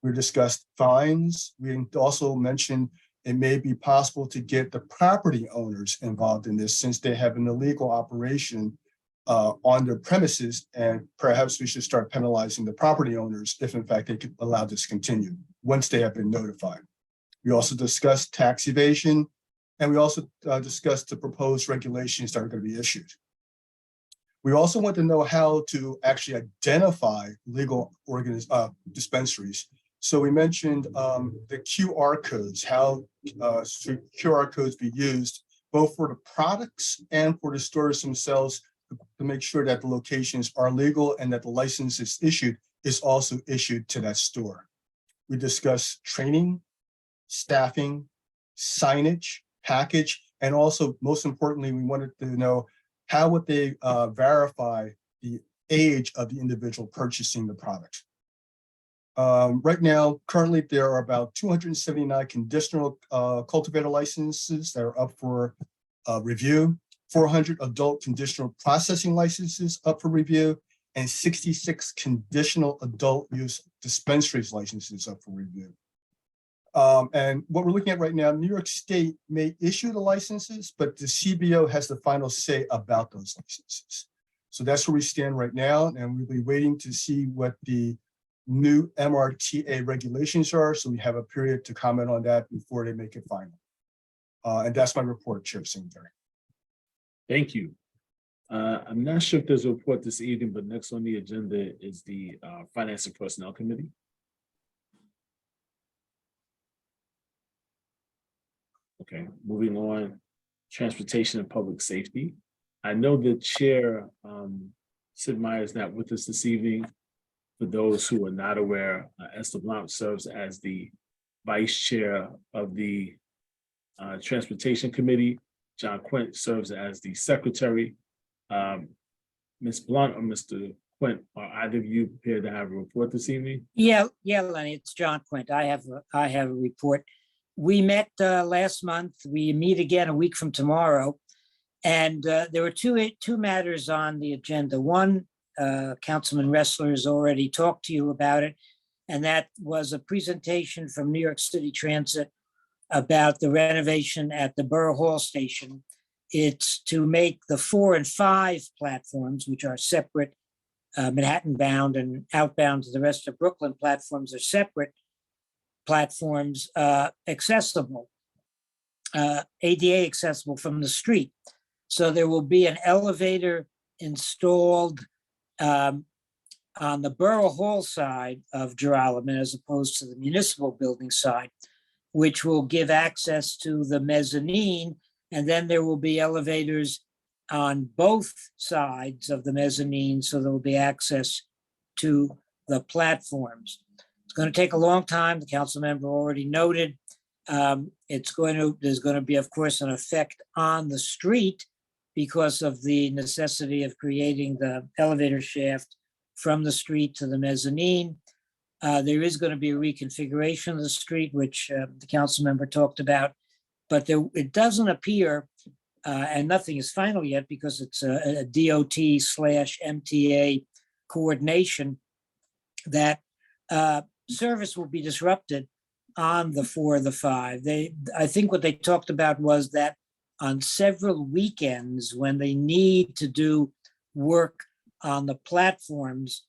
We discussed fines. We also mentioned it may be possible to get the property owners involved in this since they have an illegal operation on their premises, and perhaps we should start penalizing the property owners if in fact they could allow this to continue once they have been notified. We also discussed tax evasion, and we also discussed the proposed regulations that are going to be issued. We also want to know how to actually identify legal dispensaries. So we mentioned the QR codes, how should QR codes be used both for the products and for the stores themselves to make sure that the locations are legal and that the license is also issued to that store. We discussed training, staffing, signage, package, and also most importantly, we wanted to know how would they verify the age of the individual purchasing the product. Right now, currently there are about 279 conditional cultivator licenses that are up for review, 400 adult conditional processing licenses up for review, and 66 conditional adult use dispensaries licenses up for review. And what we're looking at right now, New York State may issue the licenses, but the CBO has the final say about those licenses. So that's where we stand right now, and we'll be waiting to see what the new MRTA regulations are. So we have a period to comment on that before they make it final. And that's my report, Chair Secretary. Thank you. I'm not sure if there's a report this evening, but next on the agenda is the Finance and Personnel Committee. Okay, moving on, Transportation and Public Safety. I know the chair, Sid Meyer, is not with us this evening. For those who are not aware, Esther Blount serves as the vice chair of the Transportation Committee. John Quint serves as the secretary. Ms. Blount or Mr. Quint, are either of you prepared to have a report this evening? Yeah, Lenny, it's John Quint. I have a report. We met last month. We meet again a week from tomorrow, and there were two matters on the agenda. One, Councilman Restler has already talked to you about it, and that was a presentation from New York City Transit about the renovation at the Borough Hall station. It's to make the 4 and 5 platforms, which are separate, Manhattan bound and outbound to the rest of Brooklyn platforms are separate platforms, accessible, ADA accessible from the street. So there will be an elevator installed on the Borough Hall side of Jumaane as opposed to the municipal building side, which will give access to the mezzanine. And then there will be elevators on both sides of the mezzanine, so there will be access to the platforms. It's going to take a long time. The council member already noted. There's going to be, of course, an effect on the street because of the necessity of creating the elevator shaft from the street to the mezzanine. There is going to be a reconfiguration of the street, which the council member talked about, but it doesn't appear, and nothing is final yet because it's a DOT/MTA coordination, that service will be disrupted on the 4 or the 5. I think what they talked about was that on several weekends when they need to do work on the platforms,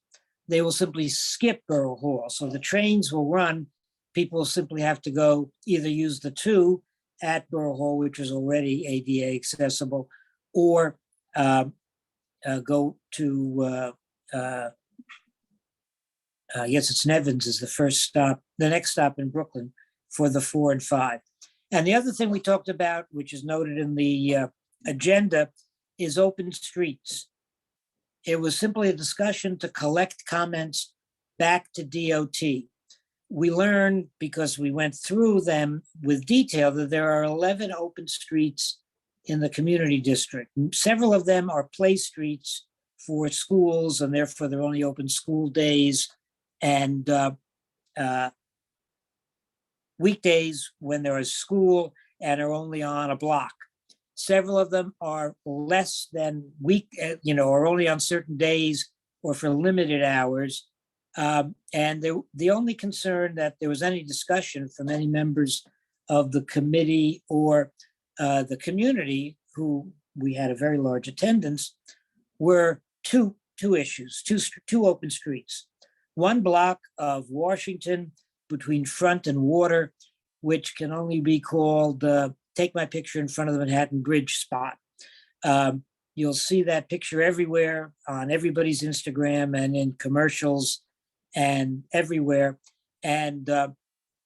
they will simply skip Borough Hall. So the trains will run, people simply have to go either use the 2 at Borough Hall, which is already ADA accessible, or go to yes, it's Nevins is the first stop, the next stop in Brooklyn for the 4 and 5. And the other thing we talked about, which is noted in the agenda, is open streets. It was simply a discussion to collect comments back to DOT. We learned, because we went through them with detail, that there are 11 open streets in the community district. Several of them are play streets for schools, and therefore they're only open school days and weekdays when there is school and are only on a block. Several of them are less than are only on certain days or for limited hours. And the only concern that there was any discussion from any members of the committee or the community, who we had a very large attendance, were two issues, two open streets. One block of Washington between Front and Water, which can only be called take my picture in front of the Manhattan Bridge spot. You'll see that picture everywhere on everybody's Instagram and in commercials and everywhere. And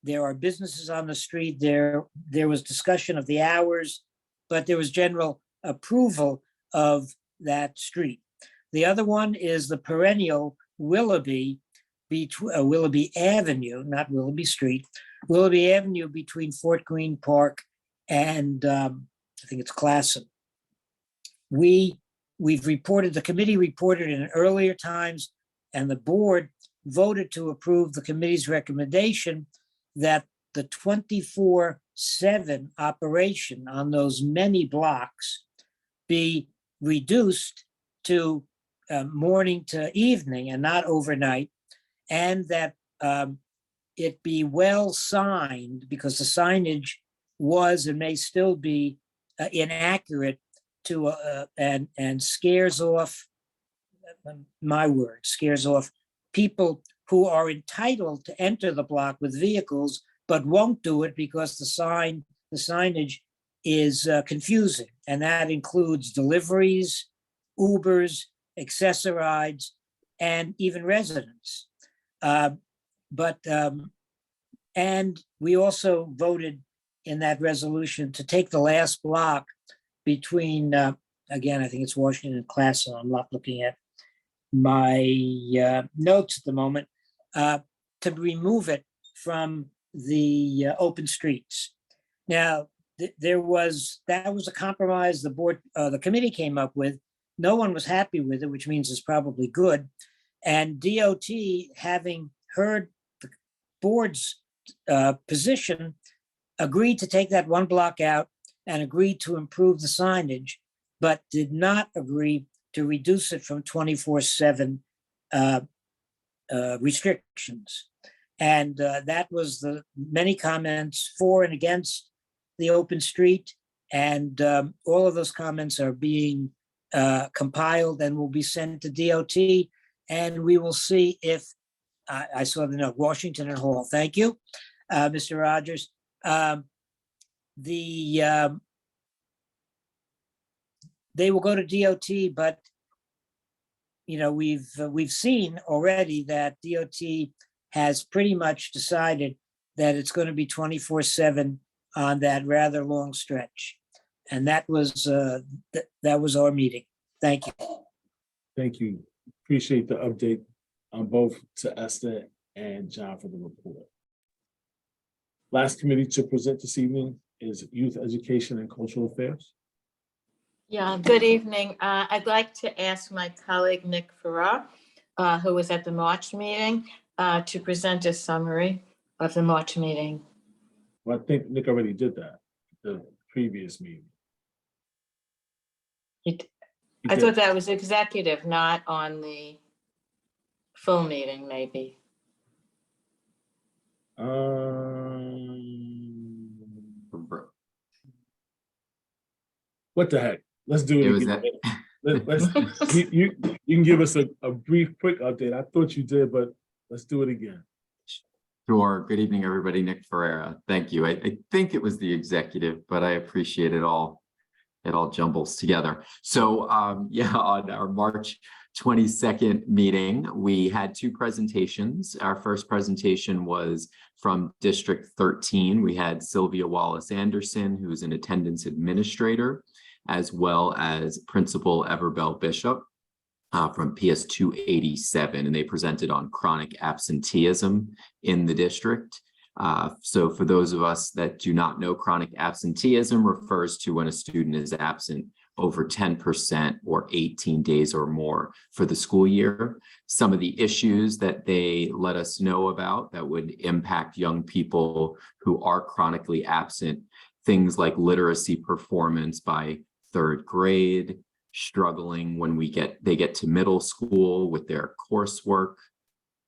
there are businesses on the street. There was discussion of the hours, but there was general approval of that street. The other one is the perennial Willoughby Avenue, not Willoughby Street, Willoughby Avenue between Fort Greene Park and I think it's Classen. We've reported, the committee reported in earlier times, and the board voted to approve the committee's recommendation that the 24/7 operation on those many blocks be reduced to morning to evening and not overnight, and that it be well signed, because the signage was and may still be inaccurate to and scares off, my word, scares off people who are entitled to enter the block with vehicles but won't do it because the signage is confusing, and that includes deliveries, Ubers, accessorides, and even residents. And we also voted in that resolution to take the last block between, again, I think it's Washington and Classen. I'm not looking at my notes at the moment, to remove it from the open streets. Now, that was a compromise the committee came up with. No one was happy with it, which means it's probably good. And DOT, having heard the board's position, agreed to take that one block out and agreed to improve the signage, but did not agree to reduce it from 24/7 restrictions. And that was the many comments for and against the open street. And all of those comments are being compiled and will be sent to DOT. And we will see if, I saw the note, Washington and Hall. Thank you, Mr. Rogers. They will go to DOT, but we've seen already that DOT has pretty much decided that it's going to be 24/7 on that rather long stretch, and that was our meeting. Thank you. Thank you. Appreciate the update on both to Esther and John for the report. Last committee to present this evening is Youth Education and Cultural Affairs. Yeah, good evening. I'd like to ask my colleague Nick Farrar, who was at the March meeting, to present a summary of the March meeting. Well, I think Nick already did that, the previous meeting. I thought that was executive, not on the full meeting, maybe. What the heck? Let's do it again. You can give us a brief, quick update. I thought you did, but let's do it again. Sure. Good evening, everybody. Nick Ferreira. Thank you. I think it was the executive, but I appreciate it all. it all jumbles together. So yeah, on our March 22nd meeting, we had two presentations. Our first presentation was from District 13. We had Sylvia Wallace Anderson, who's an attendance administrator, as well as Principal Everbell Bishop from PS 287, and they presented on chronic absenteeism in the district. So for those of us that do not know, chronic absenteeism refers to when a student is absent over 10% or 18 days or more for the school year. Some of the issues that they let us know about that would impact young people who are chronically absent, things like literacy performance by third grade, struggling when they get to middle school with their coursework.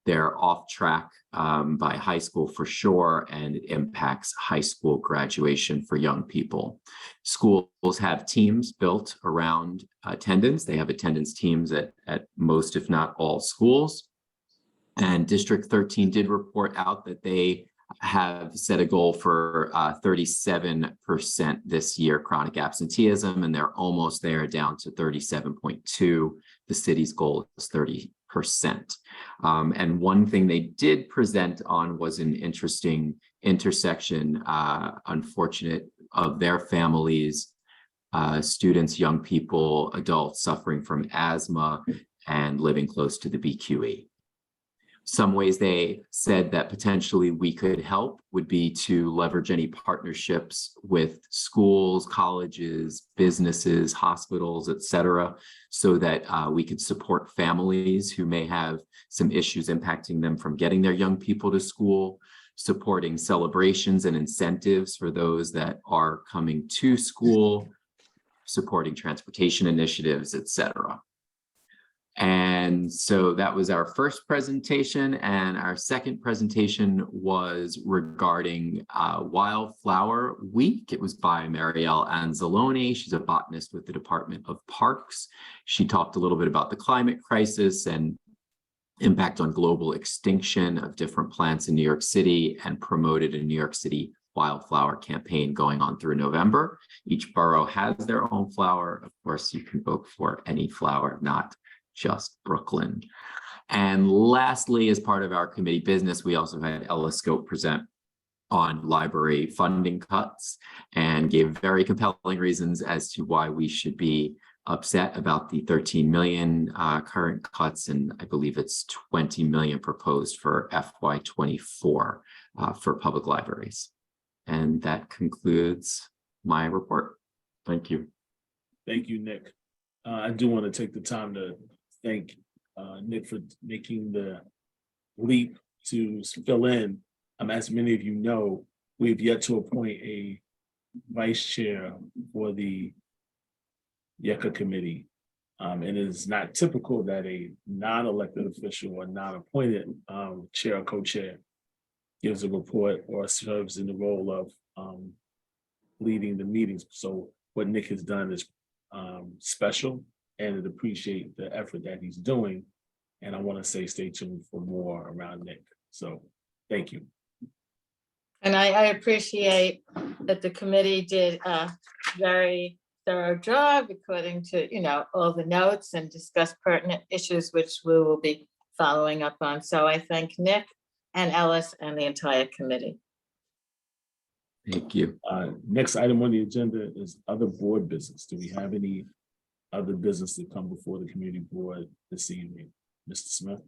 They're off track by high school for sure, and it impacts high school graduation for young people. Schools have teams built around attendance. They have attendance teams at most, if not all, schools. And District 13 did report out that they have set a goal for 37% this year, chronic absenteeism, and they're almost there, down to 37.2. The city's goal is 30%. And one thing they did present on was an interesting intersection, unfortunate, of their families, students, young people, adults suffering from asthma and living close to the BQE. Some ways they said that potentially we could help would be to leverage any partnerships with schools, colleges, businesses, hospitals, et cetera, so that we could support families who may have some issues impacting them from getting their young people to school, supporting celebrations and incentives for those that are coming to school, supporting transportation initiatives, et cetera. And so that was our first presentation, and our second presentation was regarding Wildflower Week. It was by Marielle Anzalone. She's a botanist with the Department of Parks. She talked a little bit about the climate crisis and impact on global extinction of different plants in New York City, and promoted a New York City wildflower campaign going on through November. Each borough has their own flower. Of course, you can vote for any flower, not just Brooklyn. And lastly, as part of our committee business, we also had Ella Scope present on library funding cuts and gave very compelling reasons as to why we should be upset about the 13 million current cuts, and I believe it's 20 million proposed for FY24 for public libraries. And that concludes my report. Thank you. Thank you, Nick. I do want to take the time to thank Nick for making the leap to fill in. As many of you know, we've yet to appoint a vice chair for the YECA committee. It is not typical that a non-elected official or non-appointed chair or co-chair gives a report or serves in the role of leading the meetings. So what Nick has done is special, and I'd appreciate the effort that he's doing. And I want to say stay tuned for more around Nick. So thank you. And I appreciate that the committee did a very thorough job according to, all the notes, and discuss pertinent issues, which we will be following up on. So I thank Nick and Ellis and the entire committee. Thank you. Next item on the agenda is other board business. Do we have any other business to come before the community board this evening? Mr. Smith?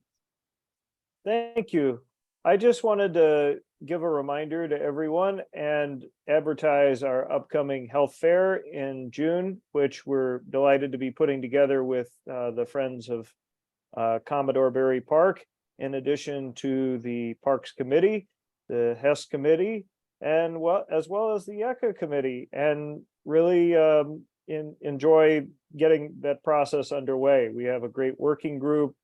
Thank you. I just wanted to give a reminder to everyone and advertise our upcoming health fair in June, which we're delighted to be putting together with the Friends of Commodore Barry Park, in addition to the Parks Committee, the HES Committee, and as well as the YECA Committee, and really enjoy getting that process underway. We have a great working group,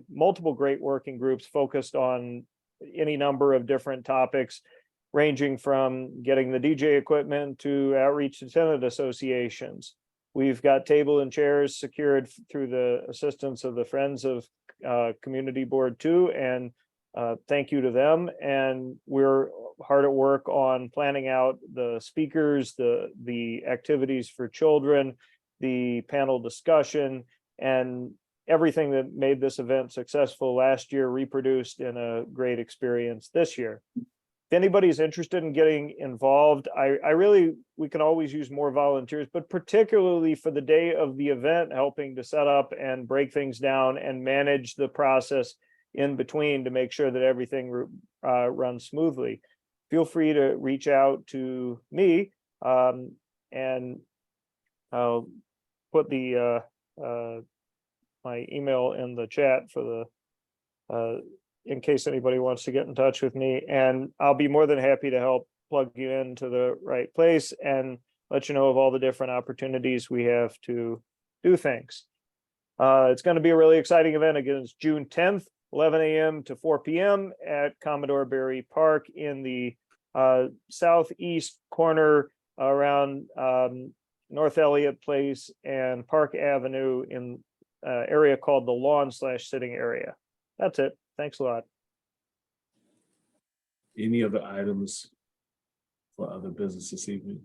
multiple great working groups focused on any number of different topics, ranging from getting the DJ equipment to outreach to tenant associations. We've got table and chairs secured through the assistance of the Friends of Community Board 2, and thank you to them. And we're hard at work on planning out the speakers, the activities for children, the panel discussion, and everything that made this event successful last year reproduced in a great experience this year. If anybody's interested in getting involved, we can always use more volunteers, but particularly for the day of the event, helping to set up and break things down and manage the process in between to make sure that everything runs smoothly. Feel free to reach out to me, and I'll put the my email in the chat for the in case anybody wants to get in touch with me, and I'll be more than happy to help plug you into the right place and let you know of all the different opportunities we have to do things. It's going to be a really exciting event. Again, it's June 10th, 11 a.m. to 4 p.m. at Commodore Barry Park in the southeast corner around North Elliott Place and Park Avenue in area called the lawn/sitting area. That's it. Thanks a lot. Any other items for other business this evening?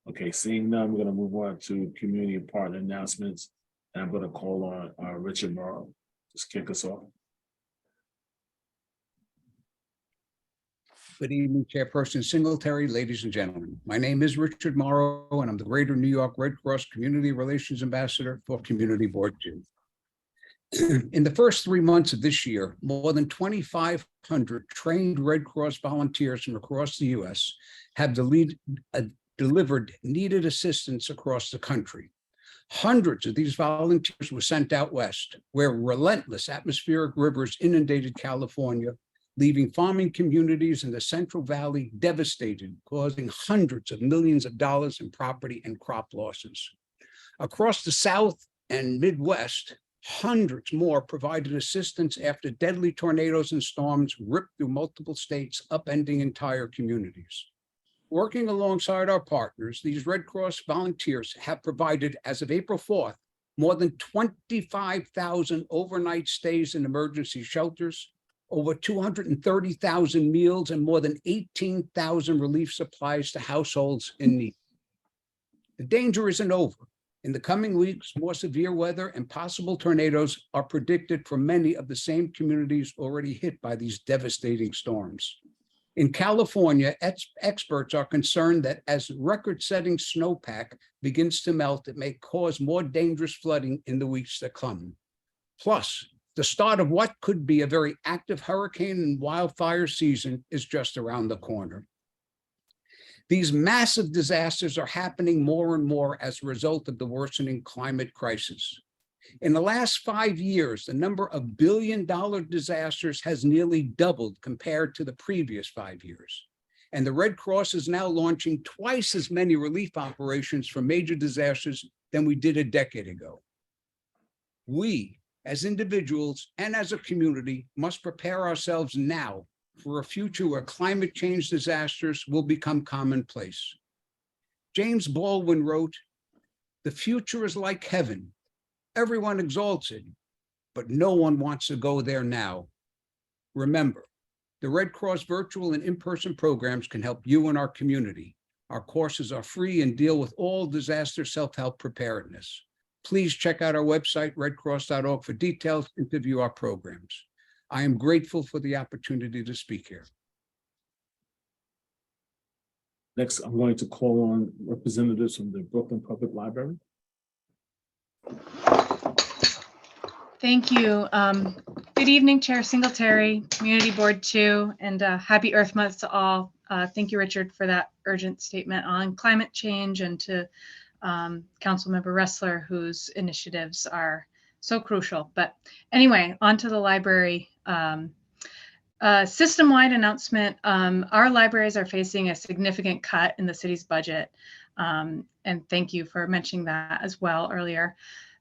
Okay, seeing none, we're gonna move on to community partner announcements. And I'm gonna call on Richard Morrow. Just kick us off. Good evening, Chairperson Singletary, ladies and gentlemen. My name is Richard Morrow, and I'm the Greater New York Red Cross Community Relations Ambassador for Community Board 2. In the first 3 months of this year, more than 2,500 trained Red Cross volunteers from across the U.S. have delivered needed assistance across the country. Hundreds of these volunteers were sent out west, where relentless atmospheric rivers inundated California, leaving farming communities in the Central Valley devastated, causing hundreds of millions of dollars in property and crop losses. Across the South and Midwest, hundreds more provided assistance after deadly tornadoes and storms ripped through multiple states, upending entire communities. Working alongside our partners, these Red Cross volunteers have provided, as of April 4th, more than 25,000 overnight stays in emergency shelters, over 230,000 meals, and more than 18,000 relief supplies to households in need. The danger isn't over. In the coming weeks, more severe weather and possible tornadoes are predicted for many of the same communities already hit by these devastating storms. In California, experts are concerned that as record-setting snowpack begins to melt, it may cause more dangerous flooding in the weeks to come. Plus, the start of what could be a very active hurricane and wildfire season is just around the corner. These massive disasters are happening more and more as a result of the worsening climate crisis. In the last 5 years, the number of billion-dollar disasters has nearly doubled compared to the previous 5 years. And the Red Cross is now launching twice as many relief operations for major disasters than we did a decade ago. We, as individuals and as a community, must prepare ourselves now for a future where climate change disasters will become commonplace. James Baldwin wrote, "The future is like heaven. Everyone exalts it, but no one wants to go there now." Remember, the Red Cross virtual and in-person programs can help you and our community. Our courses are free and deal with all disaster self-help preparedness. Please check out our website, redcross.org, for details and to view our programs. I am grateful for the opportunity to speak here. Next, I'm going to call on representatives from the Brooklyn Public Library. Thank you. Good evening, Chair Singletary, Community Board 2, and happy Earth Month to all. Thank you, Richard, for that urgent statement on climate change, and to Councilmember Restler, whose initiatives are so crucial. But anyway, on to the library. System-wide announcement. Our libraries are facing a significant cut in the city's budget. And thank you for mentioning that as well earlier.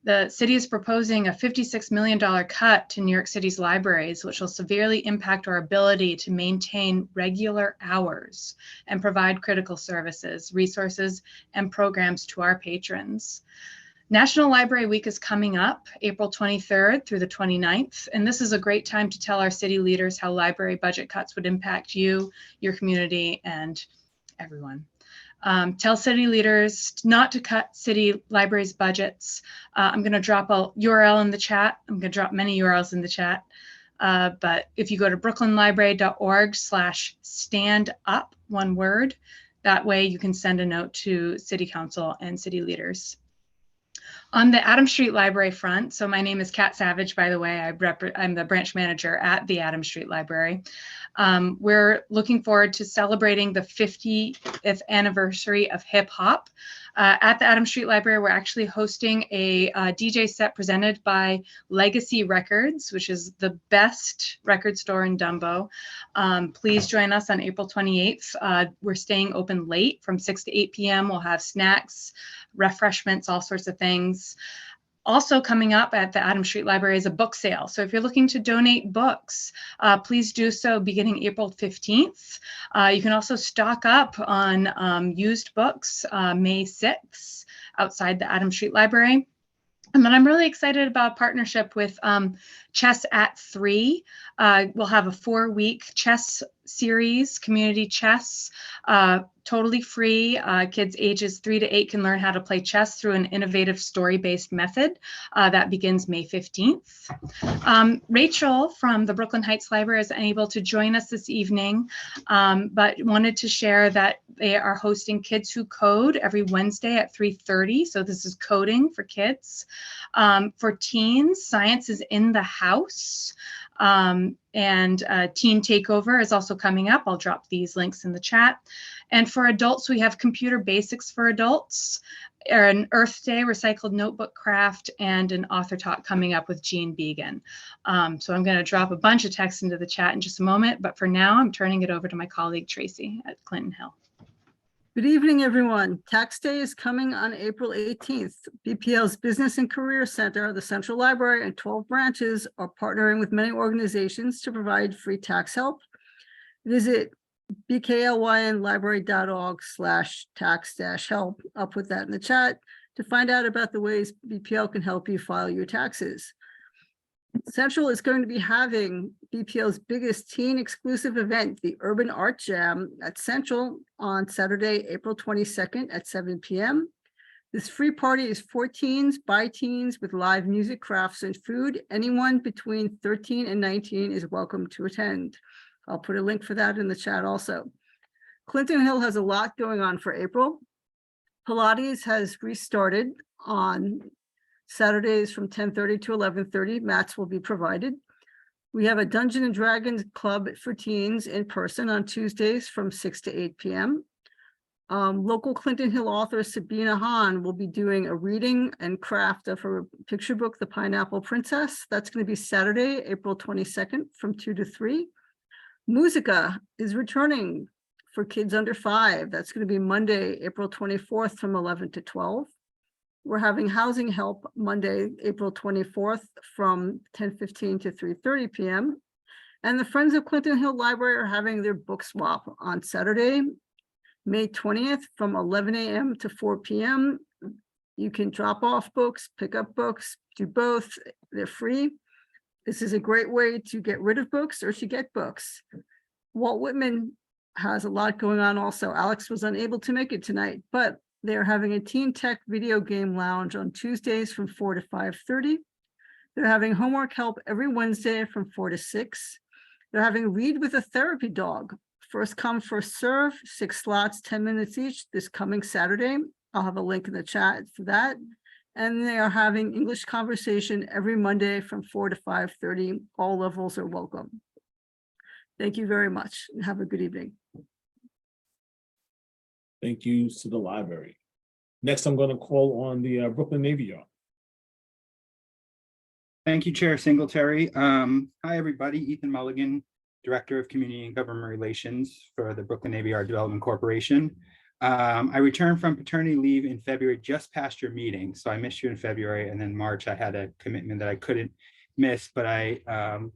The city is proposing a $56 million cut to New York City's libraries, which will severely impact our ability to maintain regular hours and provide critical services, resources, and programs to our patrons. National Library Week is coming up April 23rd through the 29th, and this is a great time to tell our city leaders how library budget cuts would impact you, your community, and everyone. Tell city leaders not to cut city libraries' budgets. I'm going to drop a URL in the chat. I'm going to drop many URLs in the chat. But if you go to brooklynlibrary.org/standup, one word, that way you can send a note to City Council and city leaders. On the Adams Street Library front, so my name is Kat Savage, by the way, I'm the branch manager at the Adams Street Library. We're looking forward to celebrating the 50th anniversary of hip hop. At the Adams Street Library, we're actually hosting a DJ set presented by Legacy Records, which is the best record store in Dumbo. Please join us on April 28th. We're staying open late from 6 to 8 p.m. We'll have snacks, refreshments, all sorts of things. Also coming up at the Adams Street Library is a book sale. So if you're looking to donate books, please do so beginning April 15th. You can also stock up on used books May 6th outside the Adams Street Library. And then I'm really excited about a partnership with Chess at 3. We'll have a 4-week chess series, community chess, totally free. Kids ages 3 to 8 can learn how to play chess through an innovative story-based method that begins May 15th. Rachel from the Brooklyn Heights Library is unable to join us this evening, but wanted to share that they are hosting Kids Who Code every Wednesday at 3:30. So this is coding for kids. For teens, science is in the house. And Teen Takeover is also coming up. I'll drop these links in the chat. And for adults, we have Computer Basics for Adults, an Earth Day recycled notebook craft, and an author talk coming up with Jean Began. So I'm going to drop a bunch of text into the chat in just a moment, but for now, I'm turning it over to my colleague Tracy at Clinton Hill. Good evening, everyone. Tax Day is coming on April 18th. BPL's Business and Career Center, the Central Library, and 12 branches are partnering with many organizations to provide free tax help. Visit bklynlibrary.org/tax-help. I'll put that in the chat to find out about the ways BPL can help you file your taxes. Central is going to be having BPL's biggest teen exclusive event, the Urban Art Jam at Central on Saturday, April 22nd at 7 p.m. This free party is for teens, by teens, with live music, crafts, and food. Anyone between 13 and 19 is welcome to attend. I'll put a link for that in the chat also. Clinton Hill has a lot going on for April. Pilates has restarted on Saturdays from 10:30 to 11:30. Mats will be provided. We have a Dungeons and Dragons club for teens in person on Tuesdays from 6 to 8 p.m. Local Clinton Hill author Sabina Hahn will be doing a reading and craft of her picture book, The Pineapple Princess. That's going to be Saturday, April 22nd from 2 to 3. Musica is returning for kids under 5. That's going to be Monday, April 24th from 11 to 12. We're having housing help Monday, April 24th from 10:15 to 3:30 p.m. And the Friends of Clinton Hill Library are having their book swap on Saturday, May 20th from 11 a.m. to 4 p.m. You can drop off books, pick up books, do both. They're free. This is a great way to get rid of books or to get books. Walt Whitman has a lot going on also. Alex was unable to make it tonight, but they're having a Teen Tech video game lounge on Tuesdays from 4 to 5:30. They're having homework help every Wednesday from 4 to 6. They're having Read with a Therapy Dog. First come, first serve, 6 slots, 10 minutes each this coming Saturday. I'll have a link in the chat for that. And they are having English conversation every Monday from 4 to 5:30. All levels are welcome. Thank you very much and have a good evening. Thank you to the library. Next, I'm going to call on the Brooklyn Navy Yard. Thank you, Chair Singletary. Hi, everybody. Ethan Mulligan, Director of Community and Government Relations for the Brooklyn Navy Yard Development Corporation. I returned from paternity leave in February, just past your meeting. So I missed you in February, and then March I had a commitment that I couldn't miss, but I'm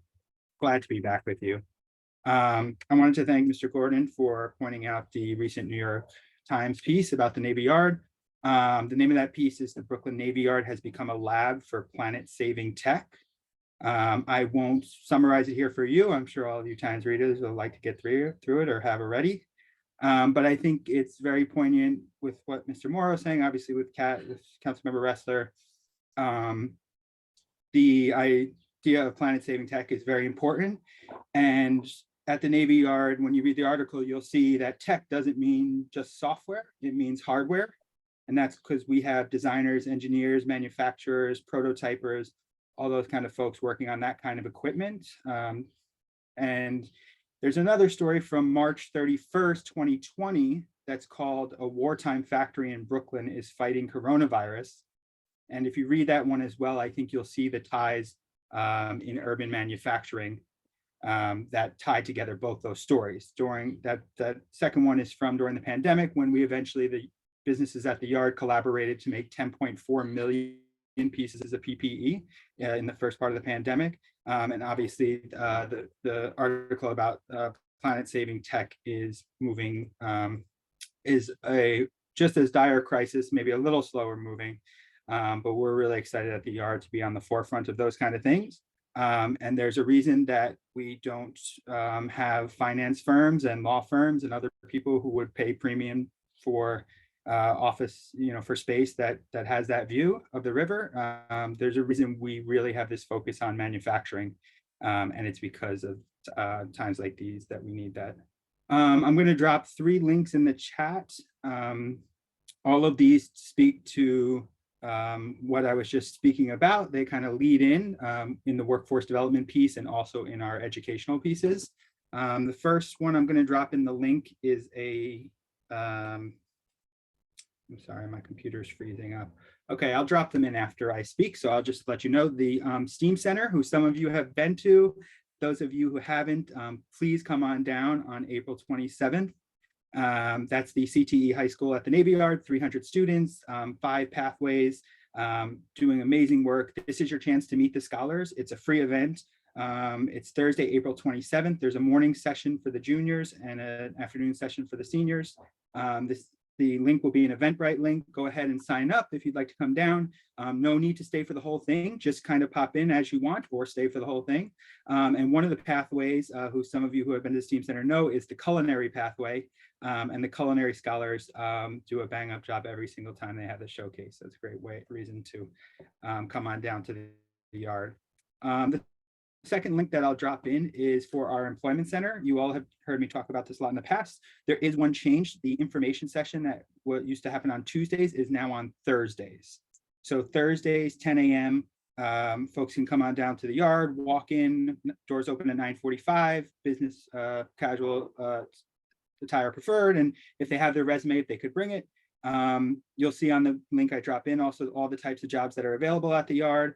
glad to be back with you. I wanted to thank Mr. Gordon for pointing out the recent New York Times piece about the Navy Yard. The name of that piece is "The Brooklyn Navy Yard has become a lab for planet-saving tech." I won't summarize it here for you. I'm sure all of you Times readers will like to get through it or have already. But I think it's very poignant with what Mr. Morrow is saying, obviously with Councilmember Restler. The idea of planet-saving tech is very important. And at the Navy Yard, when you read the article, you'll see that tech doesn't mean just software, it means hardware. And that's because we have designers, engineers, manufacturers, prototypers, all those kind of folks working on that kind of equipment. And there's another story from March 31st, 2020, that's called "A Wartime Factory in Brooklyn is Fighting Coronavirus." And if you read that one as well, I think you'll see the ties in urban manufacturing that tie together both those stories. During that second one is from during the pandemic, when we eventually, the businesses at the Yard collaborated to make 10.4 million pieces of PPE in the first part of the pandemic. And obviously the article about planet-saving tech is moving, is a just as dire crisis, maybe a little slower moving, but we're really excited at the Yard to be on the forefront of those kind of things. And there's a reason that we don't have finance firms and law firms and other people who would pay premium for office, for space that has that view of the river. There's a reason we really have this focus on manufacturing, and it's because of times like these that we need that. I'm going to drop 3 links in the chat. All of these speak to what I was just speaking about. They kind of lead in the workforce development piece and also in our educational pieces. The first one I'm going to drop in the link is I'm sorry, my computer's freezing up. Okay, I'll drop them in after I speak. So I'll just let you know the STEAM Center, who some of you have been to. Those of you who haven't, please come on down on April 27th. That's the CTE High School at the Navy Yard, 300 students, 5 pathways, doing amazing work. This is your chance to meet the scholars. It's a free event. It's Thursday, April 27th. There's a morning session for the juniors and an afternoon session for the seniors. The link will be an Eventbrite link. Go ahead and sign up if you'd like to come down. No need to stay for the whole thing. Just kind of pop in as you want or stay for the whole thing. And one of the pathways, who some of you who have been to the STEAM Center know, is the culinary pathway. And the culinary scholars do a bang up job every single time they have the showcase. That's a great reason to come on down to the Yard. The second link that I'll drop in is for our employment center. You all have heard me talk about this a lot in the past. There is one change. The information session that what used to happen on Tuesdays is now on Thursdays. So Thursdays, 10 a.m. Folks can come on down to the Yard, walk in, doors open at 9:45, business casual attire preferred. And if they have their resume, if they could bring it. You'll see on the link I drop in also all the types of jobs that are available at the Yard.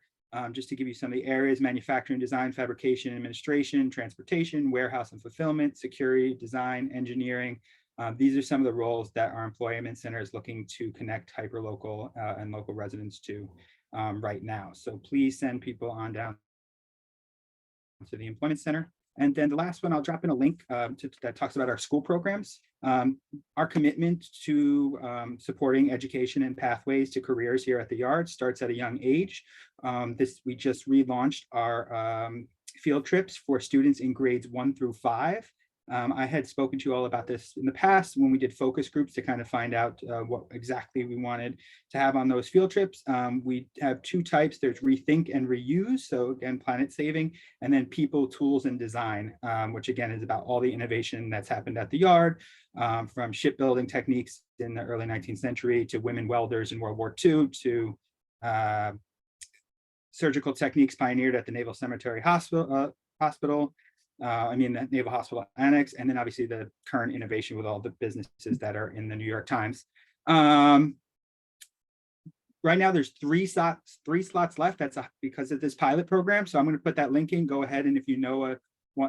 Just to give you some of the areas: manufacturing, design, fabrication, administration, transportation, warehouse and fulfillment, security, design, engineering. These are some of the roles that our employment center is looking to connect hyperlocal and local residents to right now. So please send people on down to the employment center. And then the last one, I'll drop in a link that talks about our school programs. Our commitment to supporting education and pathways to careers here at the Yard starts at a young age. We just relaunched our field trips for students in grades 1 through 5. I had spoken to you all about this in the past when we did focus groups to kind of find out what exactly we wanted to have on those field trips. We have 2 types. There's rethink and reuse. So again, planet saving, and then people, tools, and design, which again is about all the innovation that's happened at the Yard, from shipbuilding techniques in the early 19th century to women welders in World War II to surgical techniques pioneered at the Naval Cemetery Hospital. The Naval Hospital Annex, and then obviously the current innovation with all the businesses that are in the New York Times. Right now there's 3 slots left. That's because of this pilot program. So I'm going to put that link in. Go ahead, and if you know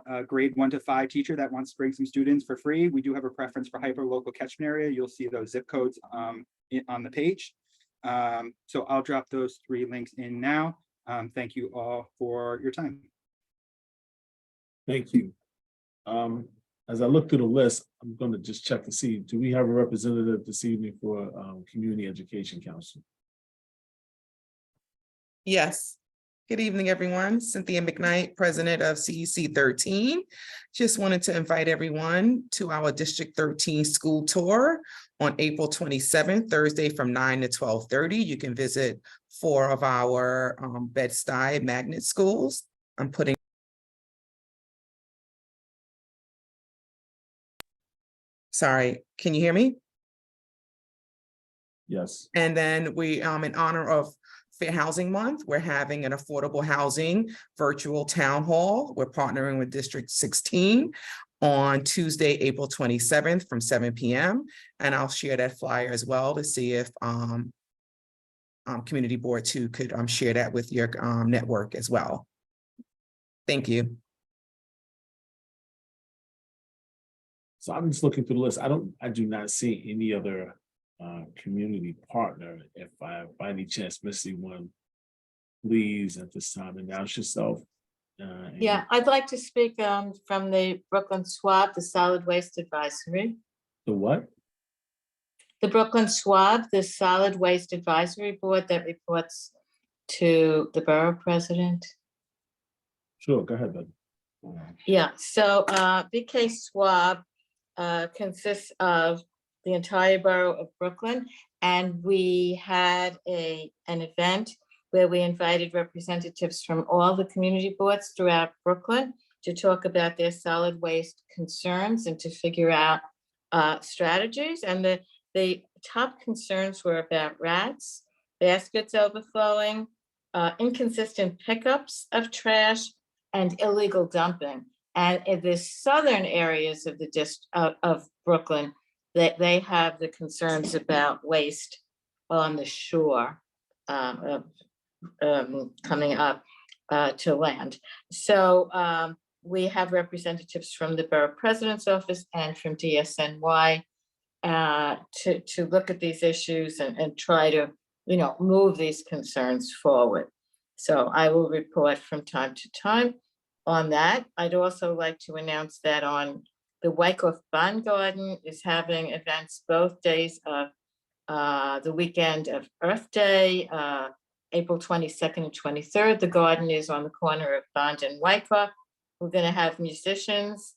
a grade 1 to 5 teacher that wants to bring some students for free, we do have a preference for hyper-local catchment area. You'll see those zip codes on the page. So I'll drop those 3 links in now. Thank you all for your time. Thank you. as I look through the list, I'm going to just check to see, do we have a representative this evening for Community Education Council? Yes. Good evening, everyone. Cynthia McKnight, president of CEC 13. Just wanted to invite everyone to our District 13 school tour on April 27th, Thursday from 9 to 12:30. You can visit 4 of our Bed-Stuy magnet schools. I'm putting. Sorry, can you hear me? Yes. And then we, in honor of Fair Housing Month, we're having an affordable housing virtual town hall. We're partnering with District 16 on Tuesday, April 27th from 7 p.m. And I'll share that flyer as well to see if Community Board 2 could share that with your network as well. Thank you. So I'm just looking through the list. I do not see any other community partner. If I by any chance missing one, please at this time announce yourself. Yeah, I'd like to speak from the Brooklyn SWAB, the Solid Waste Advisory. The what? The Brooklyn SWAB, the Solid Waste Advisory Board that reports to the borough president. Sure, go ahead, Ben. Yeah, so BKCB2 consists of the entire borough of Brooklyn, and we had an event where we invited representatives from all the community boards throughout Brooklyn to talk about their solid waste concerns and to figure out strategies. And the top concerns were about rats, baskets overflowing, inconsistent pickups of trash, and illegal dumping. And in the southern areas of of Brooklyn, that they have the concerns about waste on the shore coming up to land. So we have representatives from the borough president's office and from DSNY to look at these issues and try to, move these concerns forward. So I will report from time to time on that. I'd also like to announce that on the Wyckoff Bond Garden is having events both days of the weekend of Earth Day, April 22nd and 23rd. The garden is on the corner of Bond and Wyckoff. We're going to have musicians,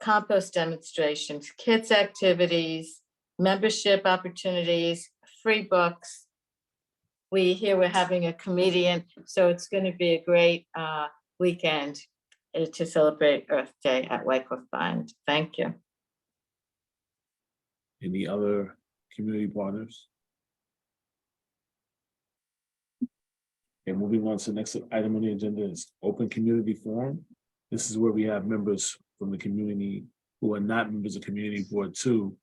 compost demonstrations, kids activities, membership opportunities, free books. We're having a comedian, so it's going to be a great weekend to celebrate Earth Day at Wyckoff Bond. Thank you. Any other community partners? Okay, moving on to the next item on the agenda is open community forum. This is where we have members from the community who are not members of Community Board 2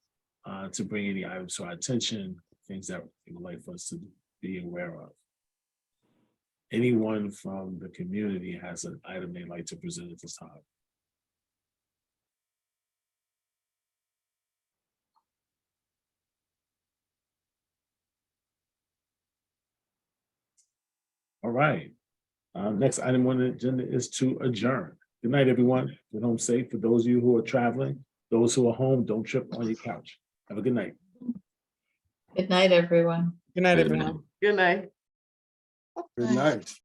to bring any items to our attention, things that they would like for us to be aware of. Anyone from the community has an item they'd like to present at this time? All right. Next item on the agenda is to adjourn. Good night, everyone. Get home safe. For those of you who are traveling, those who are home, don't trip on your couch. Have a good night. Good night, everyone. Good night, everyone. Good night. Good night.